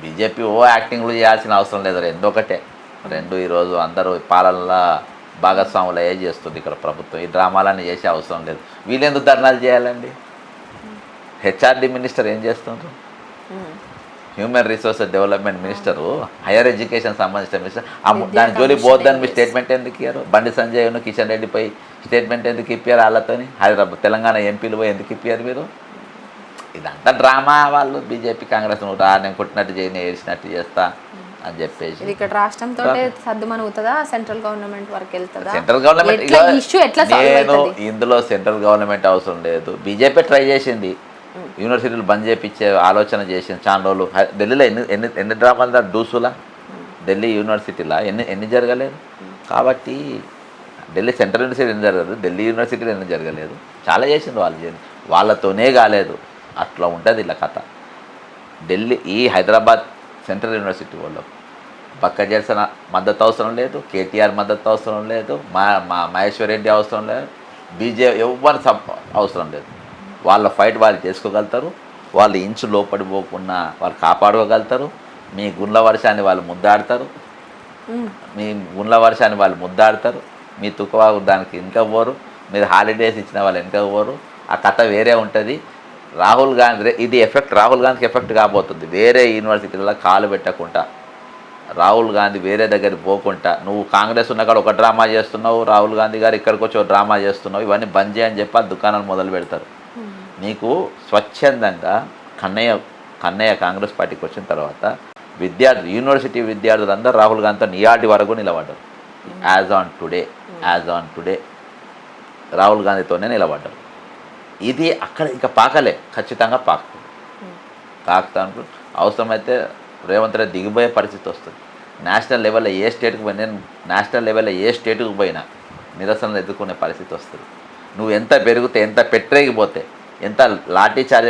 బీజేపీ యాక్టింగ్లు చేయాల్సిన అవసరం లేదు. రెండు ఈరోజు అందరూ పాలనలో భాగస్వాములు చేస్తుంది ఇక్కడ ప్రభుత్వం. ఈ డ్రామాలన్నీ చేసే అవసరం లేదు. వీళ్ళెందుకు ధర్నాలు చేయాలండి? హెచ్ఆర్డి మినిస్టర్ ఏం చేస్తున్నారు? Human resources development minister, higher education సంబంధించిన మినిస్టర్, దాని జోలి పోద్దని మీ స్టేట్మెంట్ ఎందుకు ఇయ్యారు? బండి సంజయ్ను కిషన్ రెడ్డిపై స్టేట్మెంట్ ఎందుకు ఇప్పారు? వాళ్ళతోని హైదరాబాద్ తెలంగాణ ఎంపీలు పోయి ఎందుకు ఇప్పారు మీరు? ఇదంతా డ్రామా. వాళ్ళు బీజేపీ కాంగ్రెస్ నేను కొట్టినట్టు చేయని, ఏడిచినట్టు చేస్తా అని చెప్పేసి ఇక్కడ రాష్ట్రంతో సర్దుమనుగుతుందా, సెంట్రల్ గవర్నమెంట్ వరకు వెళ్తుందా? సెంట్రల్ గవర్నమెంట్ నేను ఇందులో సెంట్రల్ గవర్నమెంట్ అవసరం లేదు. బీజేపీ ట్రై చేసింది, యూనివర్సిటీలు బంద్ చేయించే ఆలోచన చేసింది చాలా రోజులు. ఢిల్లీలో ఎన్ని డ్రామాలు డూసులా, ఢిల్లీ యూనివర్సిటీలా ఎన్ని జరగలేదు. కాబట్టి ఢిల్లీ సెంట్రల్ యూనివర్సిటీ ఎన్ని జరగలేదు, ఢిల్లీ యూనివర్సిటీలో ఎన్ని జరగలేదు. చాలా చేసింది వాళ్ళు, వాళ్ళతోనే కాలేదు. అట్లా ఉంటుంది ఇలా కథ. ఢిల్లీ ఈ హైదరాబాద్ సెంట్రల్ యూనివర్సిటీ వాళ్ళు పక్క చేసిన మద్దతు అవసరం లేదు, కేటీఆర్ మద్దతు అవసరం లేదు, మహేశ్వర్ రెడ్డి అవసరం లేదు, ఎవరి అవసరం లేదు. వాళ్ళ ఫైట్ వాళ్ళు చేసుకోగలుగుతారు. వాళ్ళు ఇంచు లోపడి పోకుండా వాళ్ళు కాపాడుకోగలుగుతారు. మీ గుండ్ల వర్షాన్ని వాళ్ళు ముద్దాడతారు, మీ తుకవాగు దానికి వెనుక పోరు, మీరు హాలిడేస్ ఇచ్చిన వాళ్ళు వెనుక పోరు. ఆ కథ వేరే ఉంటుంది. రాహుల్ గాంధీ ఇది ఎఫెక్ట్ రాహుల్ గాంధీకి ఎఫెక్ట్ కాబోతుంది. వేరే యూనివర్సిటీలలో కాలు పెట్టకుండా, రాహుల్ గాంధీ వేరే దగ్గరికి పోకుండా, నువ్వు కాంగ్రెస్ ఉన్న కాడ ఒక డ్రామా చేస్తున్నావు, రాహుల్ గాంధీ గారు ఇక్కడికి వచ్చి ఒక డ్రామా చేస్తున్నావు, ఇవన్నీ బంద్ చేయని చెప్పి దుకాణాలు మొదలు పెడతారు. నీకు స్వచ్ఛందంగా కన్నయ్య కాంగ్రెస్ పార్టీకి వచ్చిన తర్వాత యూనివర్సిటీ విద్యార్థులందరూ రాహుల్ గాంధీతో నియాటి వరకు నిలబడ్డారు. యాజ్ ఆన్ టుడే రాహుల్ గాంధీతోనే నిలబడ్డారు. ఇది అక్కడ ఇక పాకలే, ఖచ్చితంగా పాకుతాను. అవసరమైతే రేవంత్ రెడ్డి దిగిపోయే పరిస్థితి వస్తుంది. నేషనల్ లెవెల్లో ఏ స్టేట్కి పోయినా నిరసనలు ఎదుర్కొనే పరిస్థితి వస్తుంది. నువ్వు ఎంత పెరిగితే, ఎంత పెట్టరేగిపోతే, ఎంత లాఠీ చార్జ్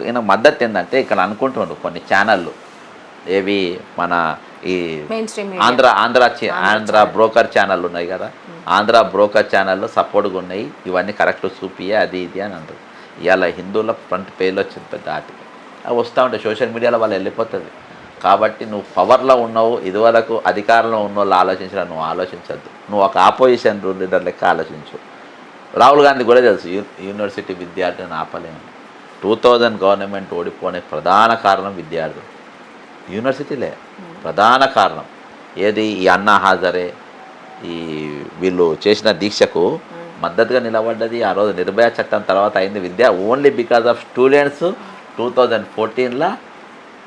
ఈయన మద్దతు ఏంటంటే ఇక్కడ అనుకుంటున్నాడు కొన్ని ఛానళ్ళు, ఏవి మన ఈ ఆంధ్ర బ్రోకర్ ఛానల్ ఉన్నాయి కదా, ఆంధ్ర బ్రోకర్ ఛానల్లో సపోర్ట్గా ఉన్నాయి, ఇవన్నీ కరెక్ట్ చూపియే అది ఇది అని అంటారు. ఇవాళ హిందువుల ఫ్రంట్ పేజ్లో వచ్చింది పెద్ద ఆర్టికల్. అవి వస్తూ ఉంటాయి సోషల్ మీడియాలో, వాళ్ళు వెళ్ళిపోతుంది. కాబట్టి నువ్వు పవర్లో ఉన్నావు, ఇదివరకు అధికారంలో ఉన్న వాళ్ళు ఆలోచించడం నువ్వు ఆలోచించద్దు. నువ్వు ఒక ఆపోజిషన్ లీడర్ లెక్క ఆలోచించు. రాహుల్ గాంధీ కూడా తెలుసు యూనివర్సిటీ విద్యార్థులను ఆపలేము. 2000 గవర్నమెంట్ ఓడిపోనే ప్రధాన కారణం విద్యార్థులు, యూనివర్సిటీలే ప్రధాన కారణం. ఏది ఈ అన్నా హజారే వీళ్ళు చేసిన దీక్షకు మద్దతుగా నిలబడ్డది ఆ రోజు నిర్భయ చట్టం తర్వాత అయింది విద్య ఓన్లీ బికాజ్ ఆఫ్ స్టూడెంట్స్. 2014లో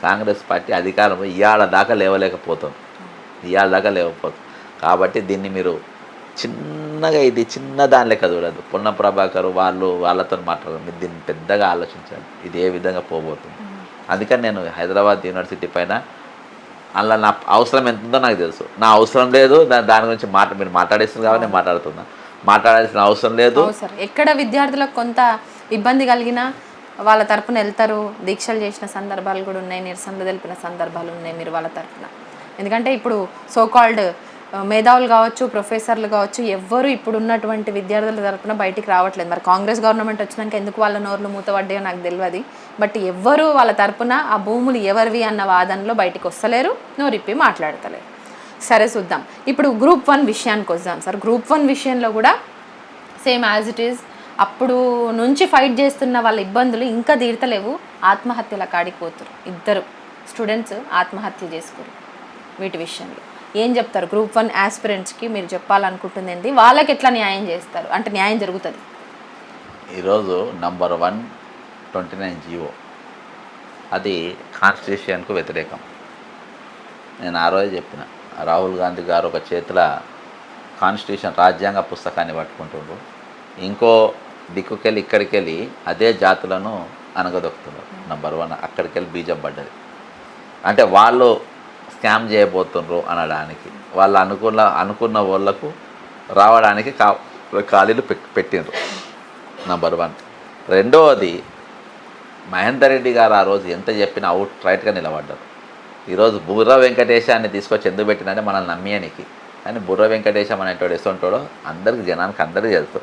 కాంగ్రెస్ పార్టీ అధికారం ఇవాళ దాకా లేవలేకపోతుంది. ఇవాళ దాకా లేకపోతుంది. కాబట్టి దీన్ని మీరు చిన్నగా ఇది చిన్న దాని లెక్క చూడదు. పొన్న ప్రభాకర్ వాళ్ళతో మాట్లాడదు. మీరు దీన్ని పెద్దగా ఆలోచించాలి, ఇది ఏ విధంగా పోబోతుంది. అందుకని నేను హైదరాబాద్ యూనివర్సిటీ పైన అలా నా అవసరం ఎంత ఉందో నాకు తెలుసు. నా అవసరం లేదు, దాని గురించి మీరు మాట్లాడేస్తుంది కాబట్టి నేను మాట్లాడుతున్నా. మాట్లాడాల్సిన అవసరం లేదు. ఎక్కడ విద్యార్థులకు కొంత ఇబ్బంది కలిగినా వాళ్ళ తరపున వెళ్తారు. దీక్షలు చేసిన సందర్భాలు కూడా ఉన్నాయి, నిరసనలు తెలిపిన సందర్భాలు ఉన్నాయి మీరు వాళ్ళ తరపున. ఎందుకంటే ఇప్పుడు సోకాల్డ్ మేధావులు కావచ్చు, ప్రొఫెసర్లు కావచ్చు, ఎవ్వరు ఇప్పుడు ఉన్నటువంటి విద్యార్థుల తరపున బయటికి రావట్లేదు. మరి కాంగ్రెస్ గవర్నమెంట్ వచ్చినాక ఎందుకు వాళ్ళ నోర్లు మూతపడ్డాయో నాకు తెలియదు. బట్ ఎవ్వరు వాళ్ళ తరపున ఆ భూములు ఎవరివి అన్న వాదనలో బయటికి వస్తలేరు, నోరిప్పి మాట్లాడతలేరు. సరే చూద్దాం. ఇప్పుడు గ్రూప్ 1 విషయానికి వద్దాం సార్. గ్రూప్ 1 విషయంలో కూడా సేమ్ యాజ్ ఇట్ ఈజ్ అప్పుడు నుంచి ఫైట్ చేస్తున్న వాళ్ళ ఇబ్బందులు ఇంకా తీరతలేవు. ఆత్మహత్యల కాడికి పోతారు. ఇద్దరు స్టూడెంట్స్ ఆత్మహత్య చేసుకోరు. వీటి విషయంలో ఏం చెప్తారు? గ్రూప్ 1 ఆస్పిరెంట్స్కి మీరు చెప్పాలనుకుంటుంది ఏంటి? వాళ్ళకి ఎట్లా న్యాయం చేస్తారు, అంటే న్యాయం జరుగుతుంది? ఈరోజు నంబర్ 129 జీవో అది కాన్స్టిట్యూషన్కు వ్యతిరేకం. నేను ఆ రోజు చెప్పిన, రాహుల్ గాంధీ గారు ఒక చేతిలో కాన్స్టిట్యూషన్ రాజ్యాంగ పుస్తకాన్ని పట్టుకుంటుండ్రు, ఇంకో దిక్కుకెళ్ళి ఇక్కడికి వెళ్ళి అదే జాతులను అనగదొక్కుతున్నారు. నంబర్ 1 అక్కడికి వెళ్ళి బీజం పడ్డది. అంటే వాళ్ళు స్కామ్ చేయబోతుండ్రు అనడానికి, వాళ్ళు అనుకున్న వాళ్ళకు రావడానికి ఖాళీలు పెట్టిండ్రు. నంబర్ 1. రెండవది, మహేందర్ రెడ్డి గారు ఆ రోజు ఎంత చెప్పినా అవుట్ రైట్గా నిలబడ్డారు. ఈరోజు బుర్ర వెంకటేశాన్ని తీసుకొచ్చి ఎందుకు పెట్టినంటే మనల్ని నమ్మేయనికి. కానీ బుర్ర వెంకటేశం అనేటోడు ఎసంటోడో అందరికి జనానికి అందరికీ తెలుసు.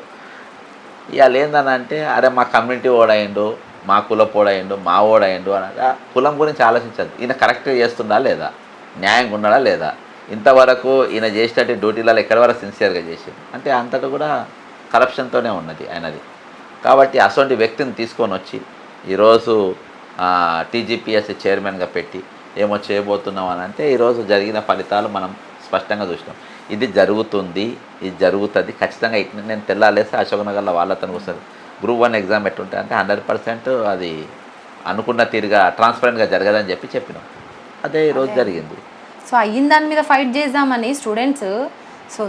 ఇవాళ ఏందనంటే, అరే మా కమ్యూనిటీ ఓడయిండు, మా కులపు ఓడయిండు, మా ఓడయిండు అని కులం గురించి ఆలోచించదు. ఈయన కరెక్ట్గా చేస్తుందా లేదా, న్యాయంగా ఉన్నాడా లేదా, ఇంతవరకు ఈయన చేసేటట్టు డ్యూటీలలో ఎక్కడి వరకు సిన్సియర్గా చేసింది అంటే అంతటా కూడా కరప్షన్తోనే ఉన్నది ఆయనది. కాబట్టి అటువంటి వ్యక్తిని తీసుకొని వచ్చి ఈరోజు టీజీపీఎస్సీ చైర్మన్గా పెట్టి ఏమో చేయబోతున్నాం అని అంటే ఈరోజు జరిగిన ఫలితాలు మనం స్పష్టంగా చూసినాం. ఇది జరుగుతుంది, ఇది జరుగుతుంది ఖచ్చితంగా. నేను తెల్లాలేసి అశోక్ నగర్లో వాళ్ళతో వస్తుంది. గ్రూప్ 1 ఎగ్జామ్ ఎట్టుంటుంది అంటే 100% అది అనుకున్న తీరుగా ట్రాన్స్పరెంట్గా జరగదని చెప్పినాం. అదే ఈరోజు జరిగింది. సో అయిన దాని మీద ఫైట్ చేద్దామని స్టూడెంట్స్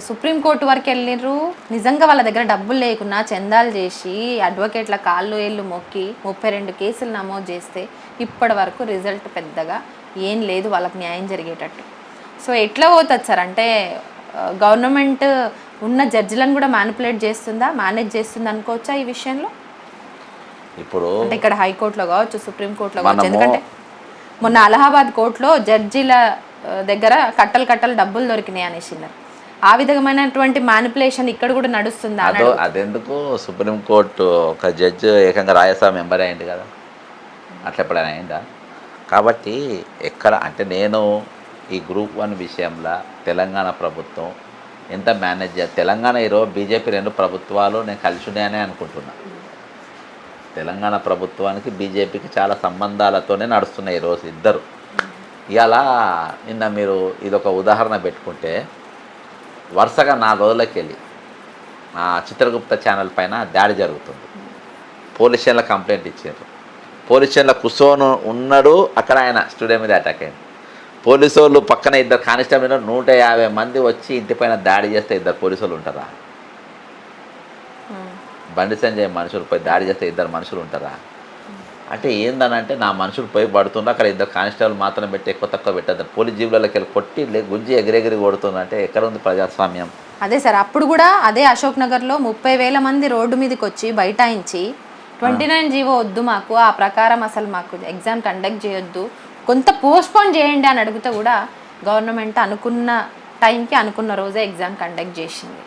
సుప్రీంకోర్టు వరకు వెళ్ళిర్రు. నిజంగా వాళ్ళ దగ్గర డబ్బులు లేకున్నా చందాలు చేసి అడ్వకేట్ల కాళ్ళు ఏళ్ళు మొక్కి 32 కేసులు నమోదు చేస్తే ఇప్పటి వరకు రిజల్ట్ పెద్దగా ఏం లేదు వాళ్ళకి న్యాయం జరిగేటట్టు. సో ఎట్లా పోతుంది సార్? అంటే గవర్నమెంట్ ఉన్న జడ్జిలను కూడా మ్యానిపులేట్ చేస్తుందా, మేనేజ్ చేస్తుందా అనుకోవచ్చా ఈ విషయంలో? ఇప్పుడు అంటే ఇక్కడ హైకోర్టులో కావచ్చు, సుప్రీంకోర్టులో కావచ్చు. ఎందుకంటే మొన్న అలహాబాద్ కోర్టులో జడ్జీల దగ్గర కట్టలు డబ్బులు దొరికినాయి అనేసినారు. ఆ విధమైనటువంటి మ్యానిపులేషన్ ఇక్కడ కూడా నడుస్తుందా? అదెందుకు, సుప్రీంకోర్టు ఒక జడ్జి ఏకంగా రాజ్యసభ మెంబర్ అయ్యింది కదా, అట్లా ఎప్పుడైనా అయిందా? కాబట్టి ఎక్కడ అంటే నేను ఈ గ్రూప్ 1 విషయంలో తెలంగాణ ప్రభుత్వం ఎంత మేనేజ్ చేయాలి. తెలంగాణ ఈరోజు బీజేపీ 2 ప్రభుత్వాలు నేను కలిసి ఉన్నాయనే అనుకుంటున్నా. తెలంగాణ ప్రభుత్వానికి బీజేపీకి చాలా సంబంధాలతోనే నడుస్తున్నాయి ఈరోజు ఇద్దరు. ఇలా నిన్న మీరు ఇదొక ఉదాహరణ పెట్టుకుంటే వరుసగా 4 రోజులకి వెళ్ళి చిత్రగుప్త ఛానల్ పైన దాడి జరుగుతుంది. పోలీస్ స్టేషన్లో కంప్లైంట్ ఇచ్చారు. పోలీస్ స్టేషన్లో కూర్చొని ఉన్నాడు, అక్కడ ఆయన స్టూడియో మీద అటాక్ అయింది. పోలీసు వాళ్ళు పక్కన 2 కానిస్టేబుల్ 150 మంది వచ్చి ఇంటిపైన దాడి చేస్తే 2 పోలీసు వాళ్ళు ఉంటారా? బండి సంజయ్ మనుషులపై దాడి చేస్తే 2 మనుషులు ఉంటారా? అంటే ఏందనంటే నా మనుషులు పోయి పడుతున్నా, అక్కడ 2 కానిస్టేబుల్ మాత్రం పెట్టి ఎక్కువ తక్కువ పెట్టద్దు. పోలీస్ జీబులకి వెళ్ళి కొట్టి గుంజి ఎగిరెగిరి కొడుతున్నా అంటే ఎక్కడ ఉంది ప్రజాస్వామ్యం? అదే సార్, అప్పుడు కూడా అదే అశోక్ నగర్లో 30,000 మంది రోడ్డు మీదకి వచ్చి బైఠాయించి 29 జీవో వద్దు మాకు, ఆ ప్రకారం అసలు మాకు ఎగ్జామ్ కండక్ట్ చేయొద్దు, కొంత పోస్ట్పోన్ చేయండి అని అడిగితే కూడా గవర్నమెంట్ అనుకున్న టైంకి అనుకున్న రోజే ఎగ్జామ్ కండక్ట్ చేసింది.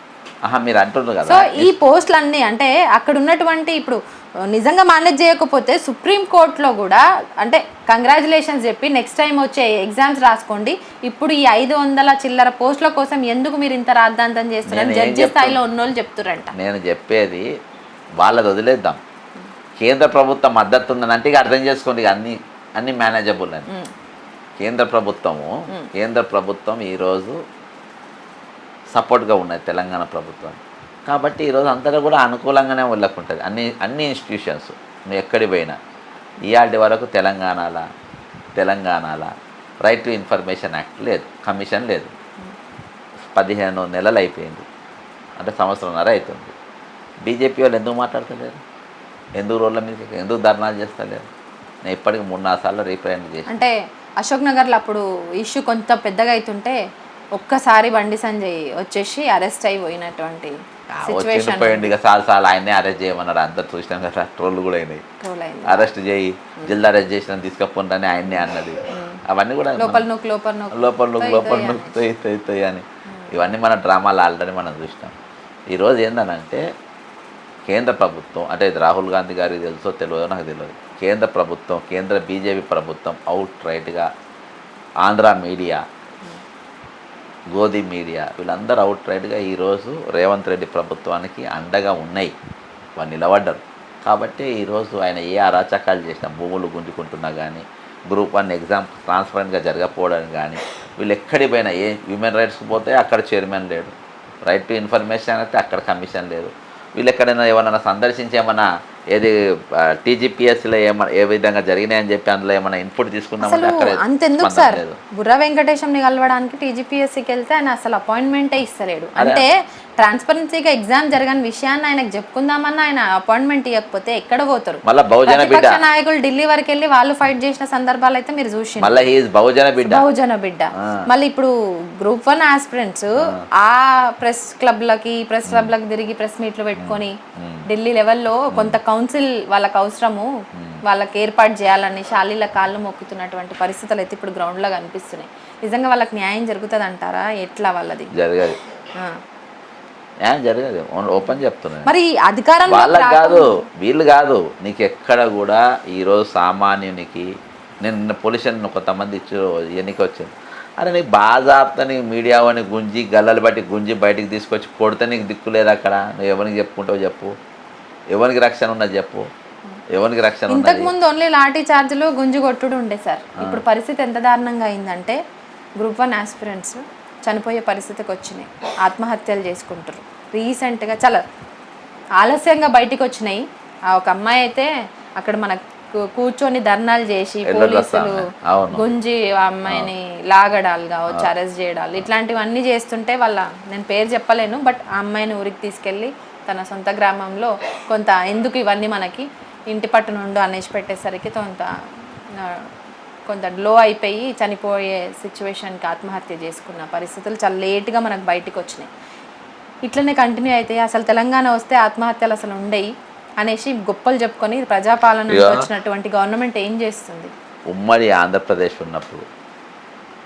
మీరు అంటున్నారు కదా. సో ఈ పోస్టులు అన్నీ అంటే అక్కడ ఉన్నటువంటి ఇప్పుడు నిజంగా మేనేజ్ చేయకపోతే సుప్రీంకోర్టులో కూడా అంటే కంగ్రాచులేషన్స్ చెప్పి నెక్స్ట్ టైం వచ్చే ఎగ్జామ్స్ రాసుకోండి, ఇప్పుడు ఈ 500 చిల్లర పోస్టుల కోసం ఎందుకు మీరు ఇంత రాద్ధాంతం చేస్తున్నారు జడ్జి స్థాయిలో ఉన్నోళ్ళు చెప్తురంట. నేను చెప్పేది వాళ్ళది వదిలేద్దాం. కేంద్ర ప్రభుత్వం మద్దతు ఉందని ఇక అర్థం చేసుకోండి, అన్ని మేనేజబుల్ అని. కేంద్ర ప్రభుత్వం ఈరోజు సపోర్ట్గా ఉన్నది తెలంగాణ ప్రభుత్వం. కాబట్టి ఈరోజు అంతటా కూడా అనుకూలంగానే వెళ్ళకుంటుంది అన్ని ఇన్స్టిట్యూషన్స్. నువ్వు ఎక్కడికి పోయినా ఇవాళ వరకు తెలంగాణలో రైట్ టు ఇన్ఫర్మేషన్ యాక్ట్ లేదు, కమిషన్ లేదు. 15 నెలలు అయిపోయింది, అంటే సంవత్సరంన్నర అవుతుంది. బీజేపీ వాళ్ళు ఎందుకు మాట్లాడతలేరు? ఎందుకు రోడ్ల మీద ఎందుకు ధర్నాలు చేస్తలేరు? నేను ఇప్పటికి 3-4 సార్లు రీప్రజెంట్ చేసి. అంటే అశోక్ నగర్లో అప్పుడు ఇష్యూ కొంత పెద్దగా అవుతుంటే ఒక్కసారి బండి సంజయ్ వచ్చేసి అరెస్ట్ అయి పోయినటువంటి సిచ్యువేషన్ పోయింది ఇక సార్లు ఆయనే అరెస్ట్ చేయమన్నాడు. అంతా చూసినాం కదా, ట్రోల్ కూడా అయినాయి. అరెస్ట్ చేయి, జల్ది అరెస్ట్ చేసిన తీసుకపోండి ఆయన్నే అన్నది. అవన్నీ కూడా లోపల లోపల తొయ్యి అని ఇవన్నీ మన డ్రామాలు ఆల్రెడీ మనం చూసినాం. ఈరోజు ఏంటనంటే కేంద్ర ప్రభుత్వం, అంటే ఇది రాహుల్ గాంధీ గారికి తెలుసో తెలియదో నాకు తెలియదు, కేంద్ర ప్రభుత్వం, కేంద్ర బీజేపీ ప్రభుత్వం అవుట్ రైట్గా ఆంధ్ర మీడియా, గోధి మీడియా వీళ్ళందరూ అవుట్ రైట్గా ఈరోజు రేవంత్ రెడ్డి ప్రభుత్వానికి అండగా ఉన్నాయి, వాళ్ళు నిలబడ్డారు. కాబట్టి ఈరోజు ఆయన ఏ అరాచకాలు చేసినా, భూములు గుంజుకుంటున్నా కానీ, గ్రూప్ 1 ఎగ్జామ్ ట్రాన్స్పరెంట్గా జరగకపోవడం కానీ, వీళ్ళు ఎక్కడికి పోయినా ఏ హ్యూమన్ రైట్స్కి పోతే అక్కడ చైర్మన్ లేడు, రైట్ టు ఇన్ఫర్మేషన్ అయితే అక్కడ కమిషన్ లేదు. వీళ్ళు ఎక్కడైనా ఏమన్నా సందర్శించి ఏమన్నా ఏది టీజీపీఎస్సీలో ఏ విధంగా జరిగినాయని చెప్పి అందులో ఏమైనా ఇన్పుట్ తీసుకున్నామంటే అక్కడ అంతెందుకు సార్ బుర్రా వెంకటేశంని కలవడానికి టీజీపీఎస్సీకి వెళ్తే ఆయన అసలు అపాయింట్మెంటే ఇస్తలేడు. అంటే ట్రాన్స్పరెన్సీగా ఎగ్జామ్ జరగని విషయాన్ని ఆయనకు చెప్పుకుందామన్నా ఆయన అపాయింట్మెంట్ ఇవ్వకపోతే ఎక్కడ పోతారు? మళ్ళీ బహుజన నాయకులు ఢిల్లీ వరకు వెళ్ళి వాళ్ళు ఫైట్ చేసిన సందర్భాలు అయితే మీరు చూసి బహుజన బిడ్డ. మళ్ళీ ఇప్పుడు గ్రూప్ 1 ఆస్పిరెంట్స్ ఆ ప్రెస్ క్లబ్లకి తిరిగి ప్రెస్ మీట్లు పెట్టుకొని ఢిల్లీ లెవెల్లో కొంత కౌన్సిల్ వాళ్ళకి అవసరము, వాళ్ళకి ఏర్పాటు చేయాలని షాలీల కాళ్ళు మొక్కుతున్నటువంటి పరిస్థితులు అయితే ఇప్పుడు గ్రౌండ్ లో కనిపిస్తున్నాయి. నిజంగా వాళ్ళకి న్యాయం జరుగుతుంది అంటారా? ఎట్లా వాళ్ళది జరగదు? జరగదు, ఓపెన్ చెప్తున్నాను. మరి అధికారం వాళ్ళకి కాదు, వీళ్ళు కాదు. నీకు ఎక్కడ కూడా ఈరోజు సామాన్యునికి, నేను నిన్న పొల్యూషన్ కొంతమంది ఇచ్చి ఎన్నిక వచ్చింది, అరే నీకు బాజాప్తా నీకు మీడియా అని గుంజి గల్లలు బట్టి గుంజి బయటికి తీసుకొచ్చి కొడితే నీకు దిక్కు లేదు అక్కడ. నువ్వు ఎవరికి చెప్పుకుంటావు చెప్పు? ఎవరికి రక్షణ ఉన్నది చెప్పు? ఎవరికి రక్షణ? ఇంతకు ముందు ఓన్లీ లాఠీ చార్జీలు గుంజు కొట్టుడు ఉండే సార్. ఇప్పుడు పరిస్థితి ఎంత దారుణంగా అయిందంటే గ్రూప్ 1 ఆస్పిరెంట్స్ చనిపోయే పరిస్థితికి వచ్చినాయి, ఆత్మహత్యలు చేసుకుంటారు. రీసెంట్గా చాలా ఆలస్యంగా బయటికి వచ్చినాయి. ఒక అమ్మాయి అయితే అక్కడ మనకు కూర్చొని ధర్నాలు చేసి పోలీసులు గుంజి ఆ అమ్మాయిని లాగడాలు కావచ్చు, అరెస్ట్ చేయడాలు ఇట్లాంటివన్నీ చేస్తుంటే నేను పేరు చెప్పలేను, బట్ ఆ అమ్మాయిని ఊరికి తీసుకెళ్ళి తన సొంత గ్రామంలో కొంత ఎందుకు ఇవన్నీ మనకి ఇంటి పట్టు నుండి అనేసి పెట్టేసరికి కొంత లో అయిపోయి చనిపోయే సిచ్యువేషన్కి ఆత్మహత్య చేసుకున్న పరిస్థితులు చాలా లేట్గా మనకు బయటకు వచ్చినాయి. ఇట్లనే కంటిన్యూ అయితే అసలు తెలంగాణ వస్తే ఆత్మహత్యలు అసలు ఉండేవి అనేసి గొప్పలు చెప్పుకొని ప్రజాపాలన వచ్చినటువంటి గవర్నమెంట్ ఏం చేస్తుంది? ఉమ్మడి ఆంధ్రప్రదేశ్ ఉన్నప్పుడు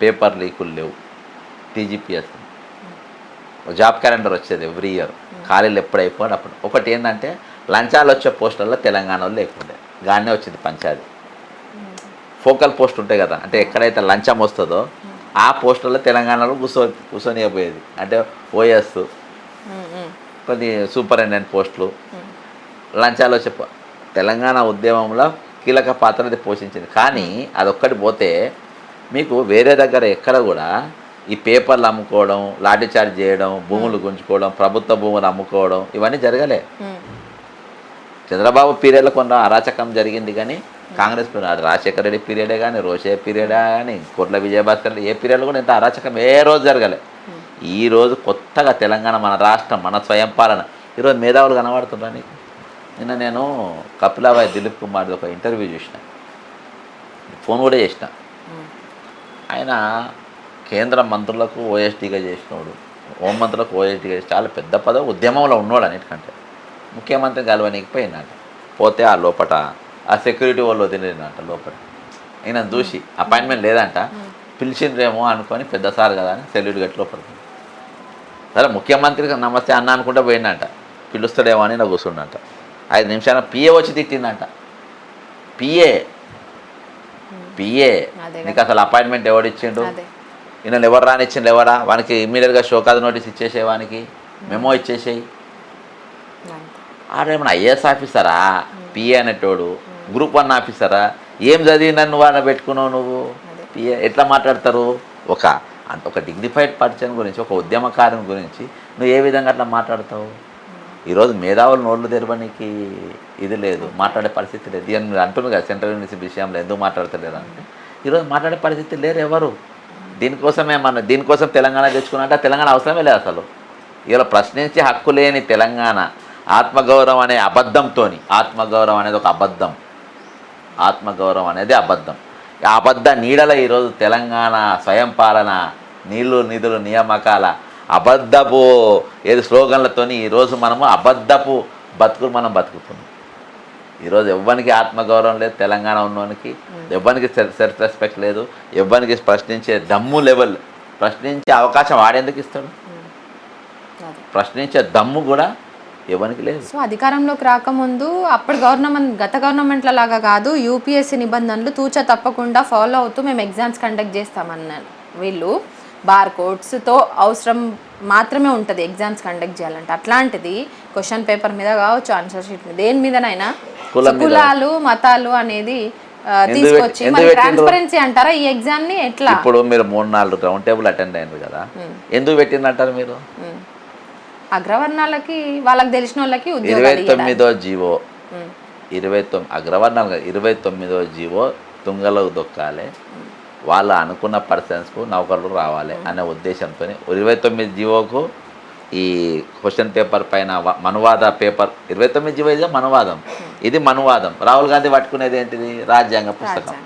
పేపర్ లీకులు లేవు, టీజీపీఎస్ జాబ్ క్యాలెండర్ వచ్చేది ఎవ్రీ ఇయర్, ఖాళీలు ఎప్పుడు అయిపోయి అప్పుడు. ఒకటి ఏంటంటే లంచాలు వచ్చే పోస్టులలో తెలంగాణలో లేకుండే, గానే వచ్చింది పంచాయతీ. ఫోకల్ పోస్ట్ ఉంటాయి కదా, అంటే ఎక్కడైతే లంచం వస్తుందో ఆ పోస్టులలో తెలంగాణలో కూర్చొనిపోయేది. అంటే ఓఎస్, కొన్ని సూపరింటెండెంట్ పోస్టులు, లంచాలు వచ్చే తెలంగాణ ఉద్యమంలో కీలక పాత్ర పోషించింది. కానీ అదొక్కటి పోతే మీకు వేరే దగ్గర ఎక్కడ కూడా ఈ పేపర్లు అమ్ముకోవడం, లాఠీ చార్జ్ చేయడం, భూములు గుంజుకోవడం, ప్రభుత్వ భూములు అమ్ముకోవడం ఇవన్నీ జరగలే. చంద్రబాబు పీరియడ్లో కొంత అరాచకం జరిగింది, కానీ కాంగ్రెస్ రాజశేఖర రెడ్డి పీరియడే కానీ, రోషయ్య పీరియడే కానీ, కోట్ల విజయభాస్కర్ ఏ పీరియడ్లో కూడా ఇంత అరాచకం ఏ రోజు జరగలే. ఈరోజు కొత్తగా తెలంగాణ మన రాష్ట్రం, మన స్వయం పాలన, ఈరోజు మేధావులు కనబడుతున్నారు నీకు. నిన్న నేను కపిలాబాయ్ దిలీప్ కుమార్ది ఒక ఇంటర్వ్యూ చూసిన, ఫోన్ కూడా చేసిన. ఆయన కేంద్ర మంత్రులకు ఓఎస్డీగా చేసినోడు, హోంమంత్రులకు ఓఎస్డీగా చేసి చాలా పెద్ద పదవి, ఉద్యమంలో ఉన్నోడు. అన్నిటికంటే ముఖ్యమంత్రి కలవనీకపోయినట్ట, పోతే ఆ లోపల ఆ సెక్యూరిటీ వాళ్ళు వదిలేనట లోపల. ఈయన చూసి అపాయింట్మెంట్ లేదంట, పిలిచిండ్రేమో అనుకొని పెద్ద సార్ కదా అని సెల్యూట్ గట్టి లోపడుతుంది. సరే ముఖ్యమంత్రికి నమస్తే అన్న అనుకుంటే పోయిందంట, పిలుస్తాడేమో అని నా కూర్చుండంట. 5 నిమిషాల పిఏ వచ్చి తిట్టిందంట. పిఏ నీకు అసలు అపాయింట్మెంట్ ఎవడిచ్చిండు? ఈయన ఎవరు రానిచ్చిండు? ఎవరా వానికి ఇమ్మీడియట్గా షోకాజ్ నోటీస్ ఇచ్చేసే, వానికి మెమో ఇచ్చేసేయి. ఆడేమన్నా ఐఏఎస్ ఆఫీసరా? పిఏ అనేటోడు గ్రూప్ 1 ఆఫీసరా? ఏం చదివిందని నువ్వు ఆడ పెట్టుకున్నావు? నువ్వు పిఏ ఎట్లా మాట్లాడతారు? ఒక డిగ్నిఫైడ్ పర్సన్ గురించి, ఒక ఉద్యమకారుని గురించి నువ్వు ఏ విధంగా అట్లా మాట్లాడతావు? ఈరోజు మేధావులు నోళ్ళు తెరవడానికి ఇది లేదు, మాట్లాడే పరిస్థితి లేదు. అని మీరు అంటున్నారు కదా సెంట్రల్ యూనివర్సిటీ విషయంలో ఎందుకు మాట్లాడతలేరు అంటే, ఈరోజు మాట్లాడే పరిస్థితి లేరు ఎవరు. దీనికోసం తెలంగాణ తెచ్చుకున్నట్టే తెలంగాణ అవసరమే లేదు అసలు. ఇలా ప్రశ్నించే హక్కు లేని తెలంగాణ ఆత్మగౌరవం అనే అబద్ధంతోని, ఆత్మగౌరవం అనేది ఒక అబద్ధం, ఆత్మగౌరవం అనేది అబద్ధం. ఆ అబద్ధ నీడల ఈరోజు తెలంగాణ స్వయం పాలన, నీళ్లు నిధులు నియామకాల అబద్ధపు స్లోగన్లతోని ఈరోజు మనము అబద్ధపు బతుకులు మనం బతుకుతున్నాం. ఈరోజు ఎవ్వరికి ఆత్మగౌరవం లేదు తెలంగాణ ఉన్నోనికి, ఎవ్వరికి సెల్ఫ్ రెస్పెక్ట్ లేదు, ఎవ్వరికి ప్రశ్నించే దమ్ము లెవెల్, ప్రశ్నించే అవకాశం వాడేందుకు ఇస్తాడు? ప్రశ్నించే దమ్ము కూడా ఎవరికి లేదు. సో అధికారంలోకి రాకముందు అప్పటి గత గవర్నమెంట్ల లాగా కాదు, యూపీఎస్సీ నిబంధనలు తూచా తప్పకుండా ఫాలో అవుతూ మేము ఎగ్జామ్స్ కండక్ట్ చేస్తామన్నారు వీళ్ళు. బార్ కోడ్స్తో అవసరం మాత్రమే ఉంటుంది ఎగ్జామ్స్ కండక్ట్ చేయాలంటే. అట్లాంటిది క్వశ్చన్ పేపర్ మీద కావచ్చు, ఆన్సర్ షీట్ మీద, దేని మీదనైనా కులాలు మతాలు అనేది తీసుకొచ్చి ట్రాన్స్పరెన్సీ అంటారా ఈ ఎగ్జామ్ ని? ఎట్లా ఇప్పుడు మీరు 3-4 రౌండ్ టేబుల్ అటెండ్ అయ్యారు కదా, ఎందుకు పెట్టిందంటారు మీరు? అగ్రవర్ణాలకి వాళ్ళకి తెలిసిన వాళ్ళకి 29వ జీవో, 29 అగ్రవర్ణాలు 29వ జీవో తుంగలో దొక్కాలి, వాళ్ళు అనుకున్న పర్సన్స్కు నౌకర్లు రావాలి అనే ఉద్దేశంతో 29 జీవోకు ఈ క్వశ్చన్ పేపర్ పైన మనువాద పేపర్ 29 జీవో ఇది మనువాదం, ఇది మనువాదం. రాహుల్ గాంధీ పట్టుకునేది ఏంటిది? రాజ్యాంగ పుస్తకం.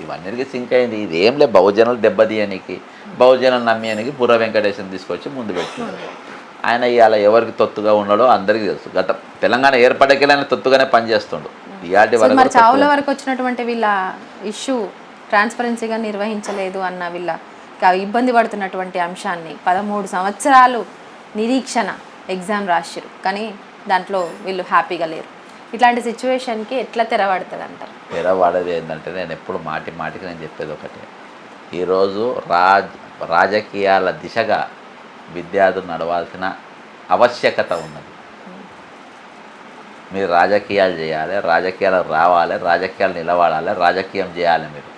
ఇవన్నిటికీ సింక్ అయింది. ఇది ఏం లేదు, బహుజనులు దెబ్బతీయనికి, బహుజనులు నమ్మేయనికి బుర్ర వెంకటేశ్వరం తీసుకొచ్చి ముందు పెట్టినాడు. ఆయన ఇవాళ ఎవరికి తొత్తుగా ఉన్నాడో అందరికీ తెలుసు. గత తెలంగాణ ఏర్పడకెళ్ళి ఆయన తొత్తుగానే పనిచేస్తుండు. మరి చావుల వరకు వచ్చినటువంటి వీళ్ళ ఇష్యూ ట్రాన్స్పరెన్సీగా నిర్వహించలేదు అన్న వీళ్ళ ఇబ్బంది పడుతున్నటువంటి అంశాన్ని 13 సంవత్సరాలు నిరీక్షణ ఎగ్జామ్ రాసిరు, కానీ దాంట్లో వీళ్ళు హ్యాపీగా లేరు. ఇట్లాంటి సిచ్యువేషన్కి ఎట్లా తెరపడుతుంది అంటారు? తెరపడేది ఏంటంటే, నేను ఎప్పుడు మాటికి నేను చెప్పేది ఒకటే, ఈరోజు రాజకీయాల దిశగా విద్యార్థులు నడవాల్సిన ఆవశ్యకత ఉన్నది. మీరు రాజకీయాలు చేయాలి, రాజకీయాలు రావాలి, రాజకీయాలు నిలబడాలి, రాజకీయం చేయాలి మీరు.